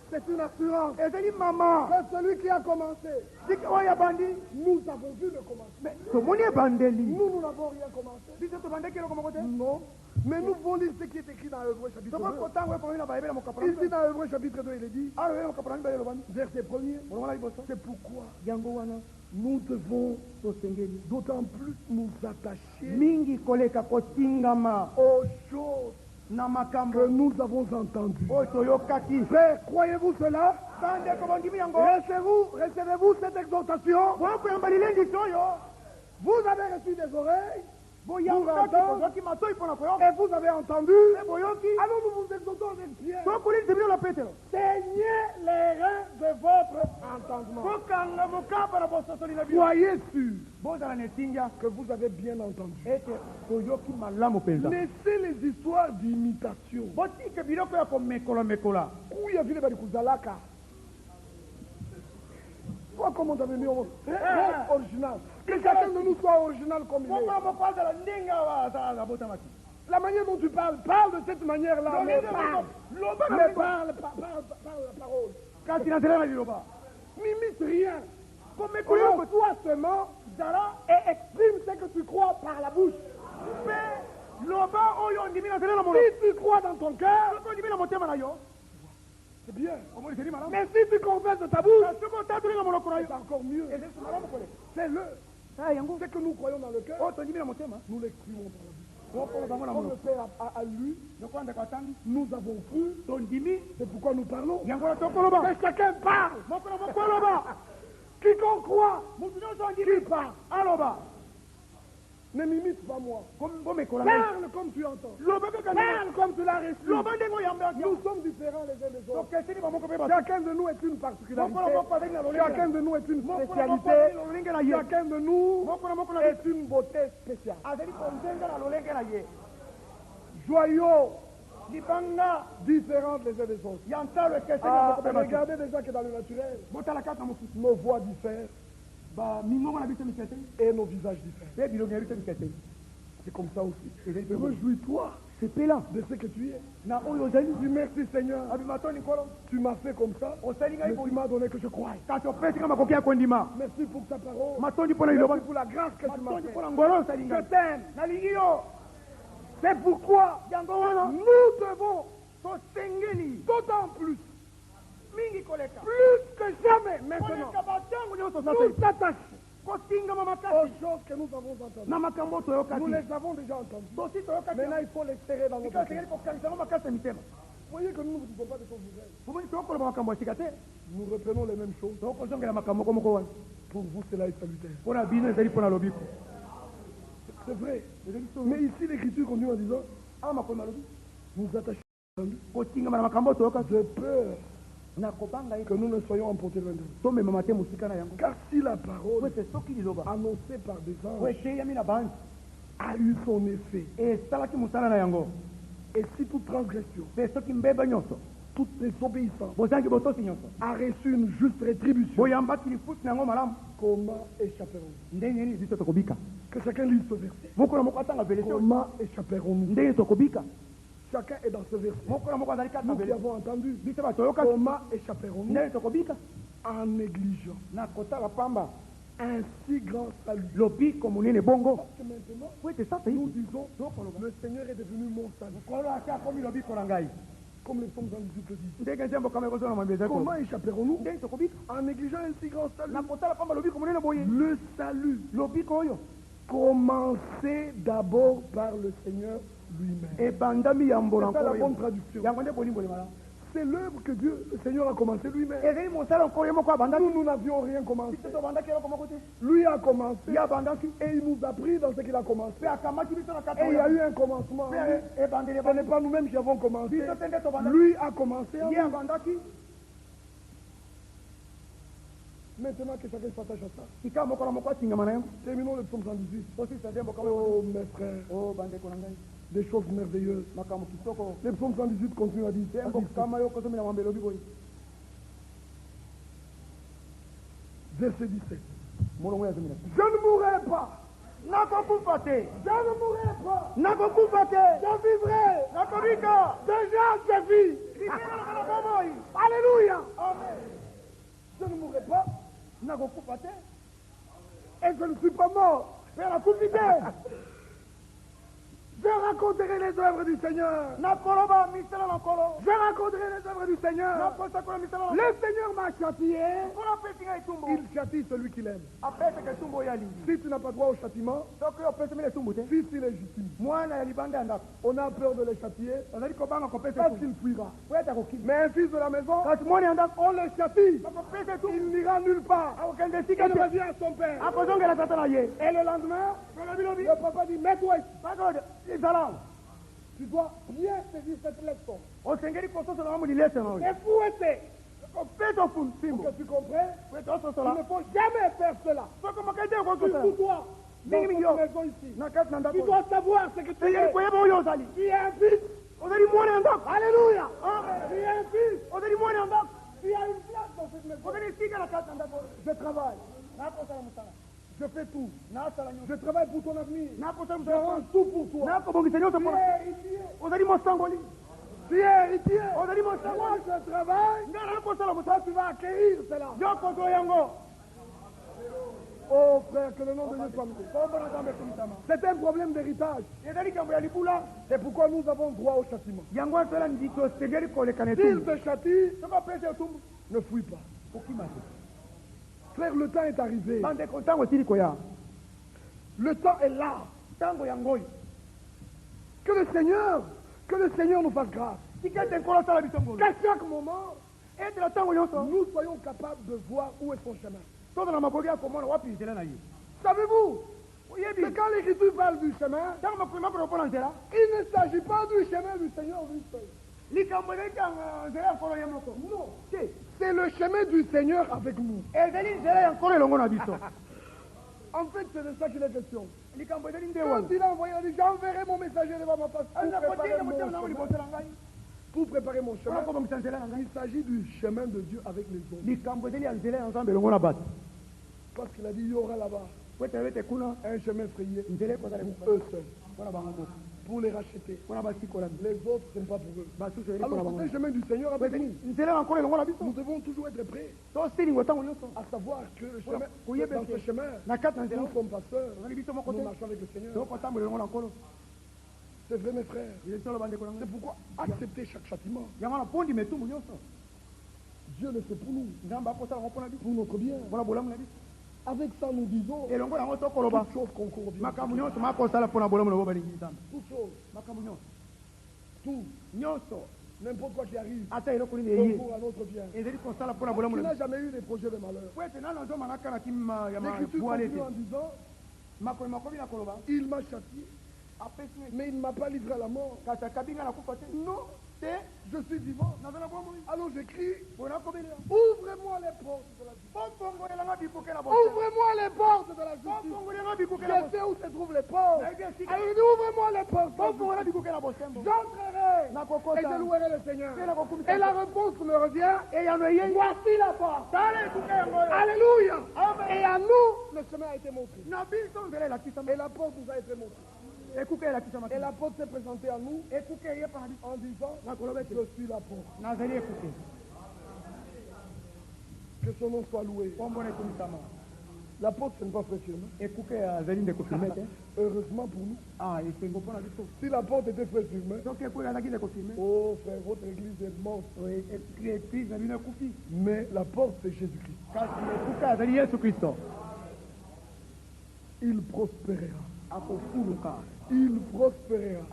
c'est une assurance, que celui qui a commencé, nous avons vu le commencement. Nous n'avons rien commencé. Non. Mais nous pouvons lire ce qui est écrit dans l'Hébreu chapitre 2. Ici dans l'Hébreu chapitre 2, il est dit, verset 1er, c'est pourquoi nous devons d'autant plus nous attacher aux choses que nous avons entendues. Frère, croyez-vous cela? Recevez-vous cette exhortation? Vous avez reçu des oreilles. Et vous avez entendu. Alors nous vous exhortons avec Pierre. Saignez les reins de votre entendement. Soyez sûr que vous avez bien entendu. Laissez les histoires d'imitation. Toi, comment tu avais mis original? Que chacun de nous soit original comme il est. La manière dont tu parles, parle de cette manière-là. Mais parle la parole. N'imite rien. Toi seulement, et exprime ce que tu crois par la bouche. Si tu crois dans ton cœur, c'est bien. Mais si tu confesses de ta bouche, c'est encore mieux. C'est-le. Ce que nous croyons dans le cœur, nous l'exprimons par la bouche. Comme le Père à lui, nous avons cru, c'est pourquoi nous parlons. Que chacun parle. Quiconque croit, qui parle. Ne m'imite pas moi. Parle comme tu entends. Parle comme tu l'as reçu. Nous sommes différents les uns des autres. Chacun de nous est une particularité. Chacun de nous est une spécialité. Chacun de nous est une beauté spéciale. Joyeux, différentes les uns des autres. Regardez déjà que dans le naturel, nos voix diffèrent. Et nos visages diffèrent. C'est comme ça aussi. Réjouis-toi de ce que tu es. Dis merci Seigneur. Tu m'as fait comme ça. Mais tu m'as donné que je croie. Merci pour ta parole. Merci pour la grâce que tu m'as fait. Je t'aime. C'est pourquoi nous devons d'autant plus que jamais maintenant nous t'attacher aux choses que nous avons entendues. Nous les avons déjà entendues. Maintenant il faut les serrer dans notre cœur. Vous voyez que nous ne disons pas de choses nouvelles. Nous reprenons les mêmes choses. Pour vous cela est salutaire. C'est vrai. Mais ici l'écriture continue en disant nous attachons. J'ai peur que nous ne soyons emportés loin de. Car si la parole annoncée par des anges a eu son effet, et si toute transgression, toute désobéissance a reçu une juste rétribution, comment échapperons-nous? Que chacun lise ce verset. Comment échapperons-nous? Chacun est dans ce verset. Nous qui avons entendu. Comment échapperons-nous en négligeant un si grand salut? Parce que maintenant, nous disons, le Seigneur est devenu mon salut. Comme les psaumes 118 le disent. Comment Comment échapperons-nous en négligeant un si grand salut? Le salut. Commencez d'abord par le Seigneur lui-même. C'est ça la bonne traduction. C'est l'œuvre que Dieu, le Seigneur, a commencé lui-même. Nous n'avions rien commencé. Lui a commencé et il nous a pris dans ce qu'il a commencé. Et il y a eu un commencement. Ce n'est pas nous-mêmes qui avons commencé. Lui a commencé. Maintenant que chacun s'attache à ça. Terminons le psaume 118. Oh mes frères, des choses merveilleuses. Le psaume 118 continue à dire. Verset 17. Je ne mourrai pas. Je ne mourrai pas. Je vivrai. Déjà c'est vie. Alléluia. Amen. Je ne mourrai pas. Et je ne suis pas mort. Je raconterai les œuvres du Seigneur. Je raconterai les œuvres du Seigneur. Le Seigneur m'a châtié. Il châtie celui qu'il aime. Si tu n'as pas droit au châtiment, fils illégitime. On a peur de les châtier parce qu'il fuira. Mais un fils de la maison, on le châtie. Il n'ira nulle part. Il revient à son père. Et le lendemain, le papa dit, mets-toi. Tu dois bien saisir cette leçon. Et fouetter. Pour que tu comprennes, il ne faut jamais faire cela. Surtout toi, dans cette maison ici. Tu dois savoir ce que tu es. Tu es un fils. Alléluia. Tu es un fils. Tu as une place dans cette maison. Je travaille. Je fais tout. Je travaille pour ton avenir. Je rends tout pour toi. Tu es héritier. Moi, je travaille. Toi, tu vas accueillir cela. Oh frère, que le nom de Dieu soit loué. C'est un problème d'héritage. C'est pourquoi nous avons droit au châtiment. S'il te châtie, ne fuis pas. Frère, le temps est arrivé. Le temps est là. Que le Seigneur nous fasse grâce. Qu'à chaque moment, nous soyons capables de voir où est son chemin. Savez-vous que quand l'Écriture parle du chemin, il ne s'agit pas du chemin du Seigneur lui seul. Non, c'est le chemin du Seigneur avec nous. En fait, c'est de ça qu'il est question. Quand il a envoyé, il a dit, j'enverrai mon messager devant ma face pour préparer mon chemin. Il s'agit du chemin de Dieu avec les autres. Parce qu'il a dit, il y aura là-bas un chemin frayé pour eux seuls, pour les racheter. Les autres, ce n'est pas pour eux. Alors, c'est un chemin du Seigneur avec nous. Nous devons toujours être prêts. À savoir que le chemin, dans ce chemin, nous sommes pasteurs, nous marchons avec le Seigneur. C'est vrai, mes frères. C'est pourquoi accepter chaque châtiment. Dieu le fait pour nous, pour notre bien. Avec ça, nous disons toute chose concourt bien. Toute chose. Tout. N'importe quoi qui arrive concourt à notre bien. Tu n'as jamais eu des projets de malheur. L'Écriture continue en disant, il m'a châtié, mais il ne m'a pas livré à la mort. Non, je suis vivant. Alors j'écris, ouvrez-moi les portes de la justice. Ouvrez-moi les portes de la justice. Je sais où se trouvent les portes. Alors ouvrez-moi les portes. J'entrerai et je louerai le Seigneur. Et la réponse me revient. Voici la porte. Alléluia. Et à nous, le chemin a été montré. Et la porte nous a été montrée. Et la porte s'est présentée à nous en disant, je suis la porte. Que son nom soit loué. La porte, ce n'est pas frère Firmin. Heureusement pour nous. Si la porte était frère Firmin, oh frère, votre église est morte. Mais la porte, c'est Jésus-Christ. Il prospérera. Il prospérera.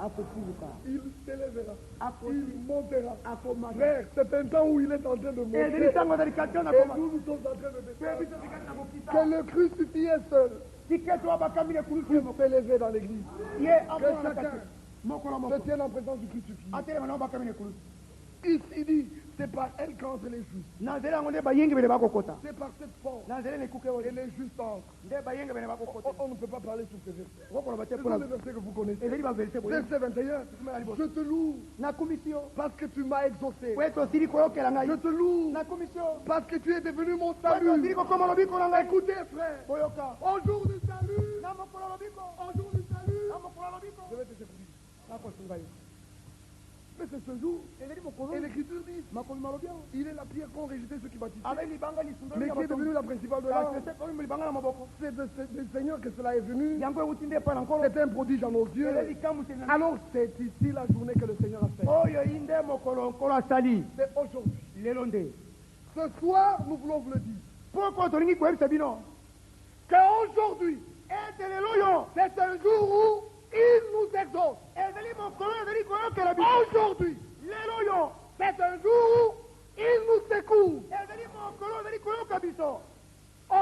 Il s'élèvera. Il montera. Frère, c'est un temps où il est en train de monter. Et nous sommes en train de descendre. Que le crucifié seul puisse s'élever dans l'église. Que chacun se tienne en présence du crucifié. Ici, il dit, c'est par elle qu'entrent les justes. C'est par cette porte. Et les justes entrent. On ne peut pas parler sur ces versets. Ce sont les versets que vous connaissez. Verset 21. Je te loue parce que tu m'as exaucé. Je te loue parce que tu es devenu mon salut. Écoutez, frère. Au jour du salut. Au jour du salut. Je vais te sécuriser. Mais c'est ce jour. Et l'Écriture dit, il est la pierre qu'ont rejeté ceux qui bâtissent. Mais qui est devenu la principale de l'âme. C'est le Seigneur que cela est venu. C'est un prodige à nos yeux. Alors c'est ici la journée que le Seigneur a fait. C'est aujourd'hui. Ce soir, nous voulons vous le dire. Qu'aujourd'hui, c'est un jour où il nous exauce. Aujourd'hui, c'est un jour où il nous secoue.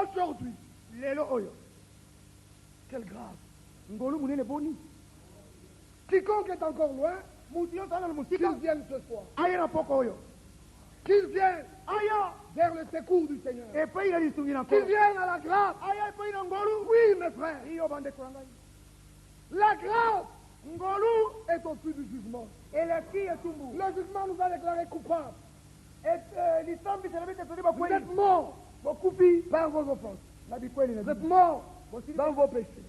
Aujourd'hui, quelle grâce. Quiconque est encore loin, qu'il vienne ce soir. Qu'il vienne vers le secours du Seigneur. Qu'il vienne à la grâce. Oui, mes frères. La grâce est au-dessus du jugement. Le jugement nous a déclarés coupables. Vous êtes morts par vos offenses. Vous êtes morts dans vos péchés.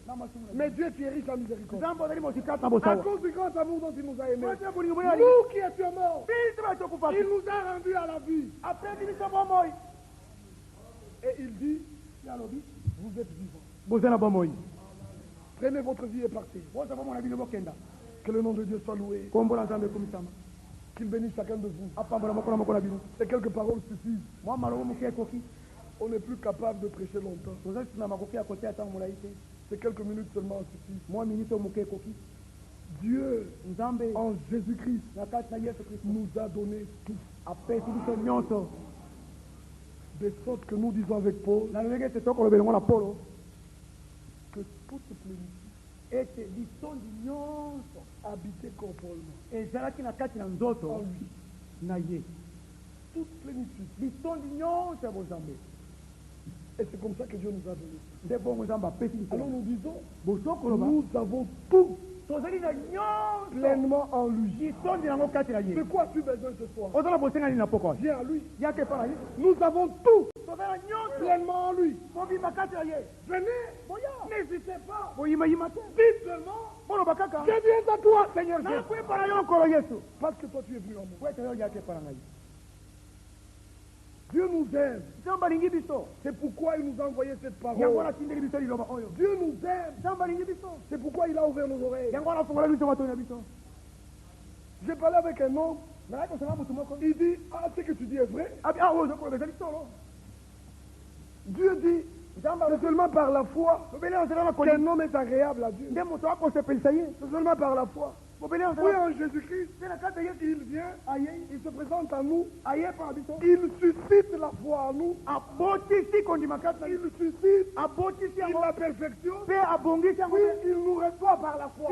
Mais Dieu qui est riche en miséricorde, à cause du grand amour dont il nous a aimés, nous qui étions morts, il nous a rendus à la vie. Et il dit, vous êtes vivants. Prenez votre vie et partez. Que le nom de Dieu soit loué. Qu'il bénisse chacun de vous. Et quelques paroles suffisent. On n'est plus capable de prêcher longtemps. C'est quelques minutes seulement suffisent. Dieu, en Jésus-Christ, nous a donné tout. De sorte que nous disons avec Paul, que toute plénitude habiter corporellement en lui. Toute plénitude. Et c'est comme ça que Dieu nous a donné. Alors nous disons, nous avons tout pleinement en lui. De quoi as-tu besoin ce soir? Viens à lui. Nous avons tout pleinement en lui. Venez, n'hésitez pas. Dites seulement, je viens à toi, Seigneur Jésus. Parce que toi tu es venu en moi. Dieu nous aime. C'est pourquoi il nous a envoyé cette parole. Dieu nous aime. C'est pourquoi il a ouvert nos oreilles. J'ai parlé avec un homme. Il dit, ce que tu dis est vrai. Dieu dit, c'est seulement par la foi qu'un homme est agréable à Dieu. C'est seulement par la foi. Oui, en Jésus-Christ, il vient, il se présente à nous, il suscite la foi en nous, il suscite, il la perfectionne, oui, il nous reçoit par la foi.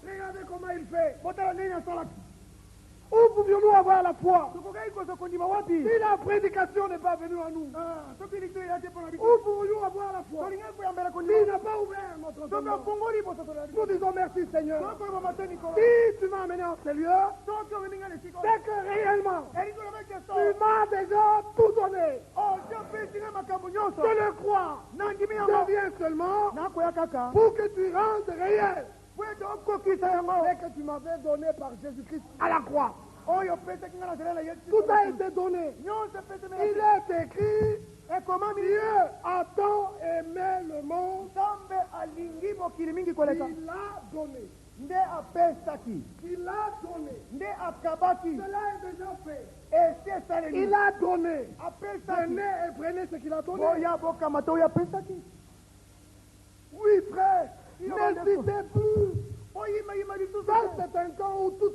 Regardez comment il fait. Où pouvions-nous avoir la foi si la prédication n'est pas venue à nous? Où pourrions-nous avoir la foi s'il n'a pas ouvert notre entendement? Nous disons merci Seigneur. Si tu m'as amené en ce lieu, c'est que réellement tu m'as déjà tout donné. Je le crois. Je viens seulement pour que tu rendes réel et que tu m'avais donné par Jésus-Christ à la croix. Tout a été donné. Il est écrit, Et comment Dieu a tant aimé le monde, il a donné. Nde apesaki, Il a donné. nde akabaki, Cela est déjà fait. ese salemi. Il a donné. Apesaki. Venez et prenez ce qu'il a donné. Boya boka mato ya pesaki. Oui, frère. Il N'hésitez plus. Oyima yima di tout Ça, c'est un temps où tout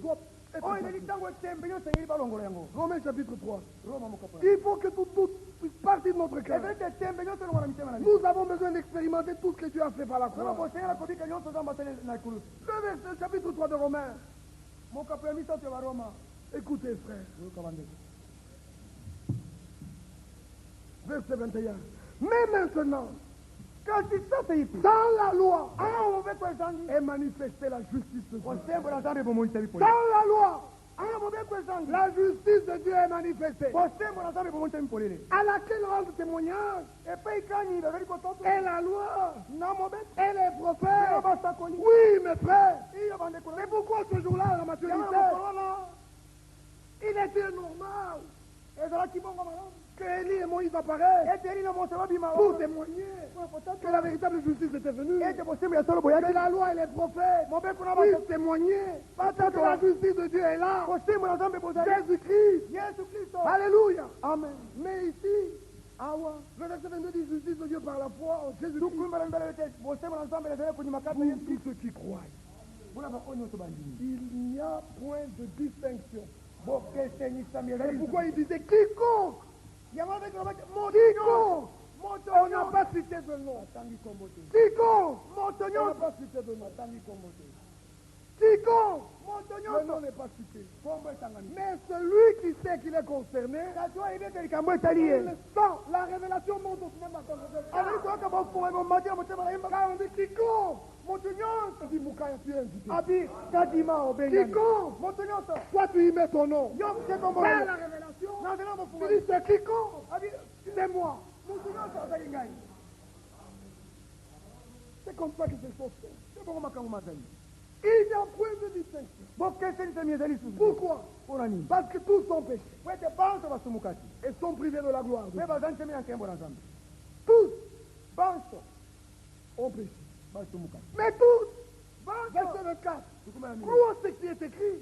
doit être Oh, parti. il tango tembe yo sengeli balongo yango. Romains chapitre 3. Roma mokapa. Il faut que tout doute puisse partir de notre cœur. Ebe te tembe yo sengela mitema na. Nous avons besoin d'expérimenter tout ce que Dieu a fait par la Roma croix. bosengela kobika nyonso za matele na kulu. Le verset chapitre 3 de Romains. Mokapa ya misato ya Roma. Écoutez, frère. Yo kabande. Verset 21. Mais maintenant, Kasi sasa ipi. dans la loi, Ah, on veut quoi zangi? est manifestée la justice de Dieu. Kosembo na zambe bomo itabi pole. Dans la loi, Ah, on veut quoi zangi? la justice de Dieu est manifestée. Kosembo na zambe bomo itabi pole. À laquelle rendre témoignage Et puis kanyi baveli kototo. est la loi Na mobe. et les Yo prophètes. basakoli. Oui, mes frères. Iyo bande kola. Mais pourquoi ce jour-là, à la Yama maturité, corona. il était normal Ezalaki bongo malamu. que Élie et Moïse apparaissent Eteli na moto babima. pour témoigner que la véritable justice était venue. Ete bosembo ya solo Que boyaki. la loi et les prophètes Mobe kuna puissent bata. témoigner que la justice de Dieu est là. Kosembo na zambe bozali. Jésus-Christ. Yesu Kristo. Alléluia. Amen. Mais ici, Awa. le verset 22 dit justice de Dieu par la foi en Jésus-Christ. Tukumba mbele yote. Bosembo na zambe ezali kunyima kati Pour Yesu. tous ceux qui croient. Buna ba onyo to bandini. Il n'y a point de distinction. Bokesenyisa C'est miele. pourquoi il disait quiconque. Yango avec la bata. Quiconque. Moto On n'a pas cité de nom. Tangi kombote. Quiconque. Moto On n'a nyonso. pas cité de nom. Tangi kombote. Quiconque. Moto Le nyonso. nom n'est pas cité. Kombo etangani. Mais celui qui sait qu'il est concerné, Kajua ibeke likambo etali ye. il sent. La révélation monte au même matin. Azali koyoka bofunga bomati ya motema na yemba. Car on dit quiconque. Moto nyonso. On dit Moukaya, tu es invité. Abi kadima obengani. Quiconque. Moto nyonso. Toi, tu y mets ton nom. Yo se kombo. Par la révélation, Na zela tu bofunga. dis c'est quiconque. Abi C'est moi. moto nyonso azali ngai. C'est comme ça que c'est fait. Se bongo makango mazali. Il n'y a point de distinction. Bokesenisa miezali susu. Pourquoi? Mpona nini? Parce que tous sont péchés Wete banso basumukaki. et sont privés de la gloire de Me Dieu. bazali nsemi ya nkembo na nzambe. Tous Banso ont péché. basumukaki. Mais tous, Banso. verset 24, Tukuma na mimi. crois ce qui est écrit.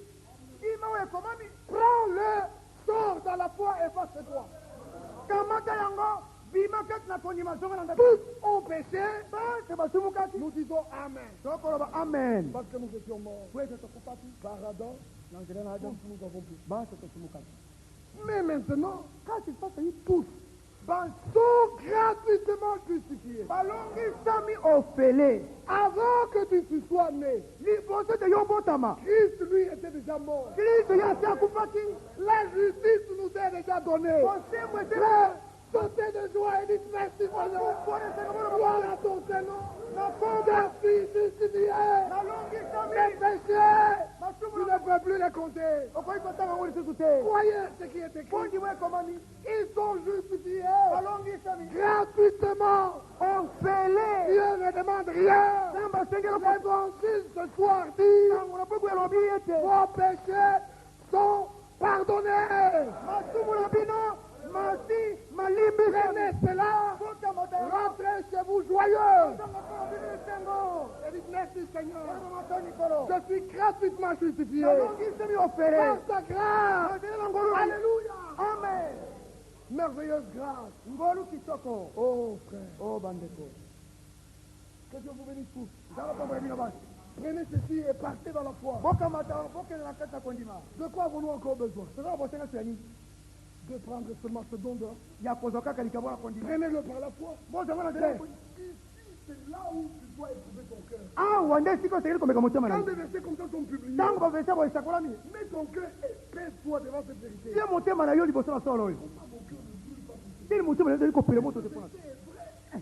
Ima we komami. Prends le sort dans la foi et passe-toi. Kamata yango. Bima kati na kondima zonga na ndabi. Tous ont péché. Banso basumukaki. Nous disons Amen. Tokoloba amen. Parce que nous étions morts. Wete tokupaki. Par Adam, Na nzela na Adamu. nous avons péché. Banso tosumukaki. Mais maintenant, Kasi sasa hii tous banso sont gratuitement justifiés. balongisami ofele. Avant que tu sois né, Liboso te yo botama. Christ, lui, était déjà mort. Kristo yasi akufaki. La justice nous est déjà donnée. Kosembo ete. Frère, sautez de joie et dites merci Seigneur. Gloire à ton Seigneur. Je suis justifié. Nalongisami. Mes péchés, tu Masumu ne peux plus les compter. okoki kotanga ngo lisusu te. Croyez ce qui est écrit. Bondi we komami. Ils sont justifiés Balongisami. gratuitement. Ofele. Dieu ne demande rien. Samba sengelo L'évangile ce soir dit, kotango na buku elobi ete. vos péchés sont pardonnés. Masumu na bino. Masi malimbi. Prenez cela. Botamata. Rentrez chez vous joyeux. Tanga kolo bino esengo. Et dites merci Seigneur. Matoni kolo. Je suis gratuitement justifié. Balongisami ofele. Par ta grâce. Nazela na ngolu. Alléluia. Amen. Merveilleuse grâce. Ngolu kitoko. Oh frère. Oh bandeko. Que Dieu vous bénisse tous. Zala pambola bino basi. Prenez ceci et partez dans la foi. Bokamata bokende na kati ya kondima. De quoi avons-nous encore besoin? Tozala bosenga so ya nini? De prendre seulement ce don d'or. Ya kozwa kaka likambo na kondima. Prenez-le par la foi. Bozanga na nzela. C'est là où tu dois éprouver ton cœur. Awa nde siko osengeli komeka motema na Quand yo. des versets comme ça sont publiés, Ntango baverse boye esakolami. mets ton cœur et pèse-toi devant cette vérité. tie motema na yo liboso na solo oyo. Tili motema na yo ezali kopela moto te mpona.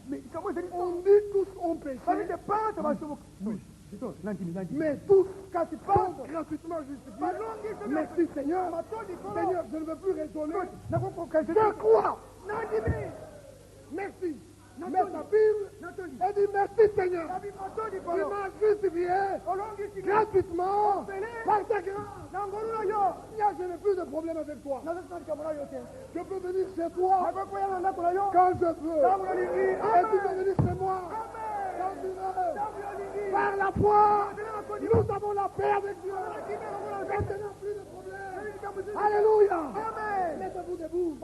Mais likambo ezali On dit tous ont péché, bali te panza basomo. Nandimi. mais tous Kasi sont panza. gratuitement justifiés. Balongisami. Merci Seigneur. Matoni kolo. Seigneur, je ne veux plus raisonner. Nakokoka Je crois. Nandimi. Merci. Mets ta Bible et dis merci Seigneur. Tu m'as justifié gratuitement par ta grâce. Je n'ai plus de problème avec toi. Je peux venir chez toi quand je veux. Et tu peux venir chez moi quand tu veux. Par la foi, nous avons la paix avec Dieu. Maintenant, plus de problème. Alléluia. Amen. Mettez-vous debout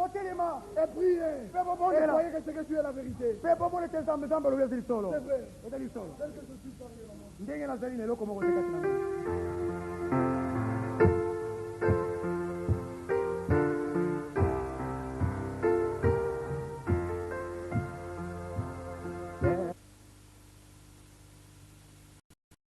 et priez. Et croyez que ce que tu es la vérité. C'est vrai. Tel que je suis parmi vous.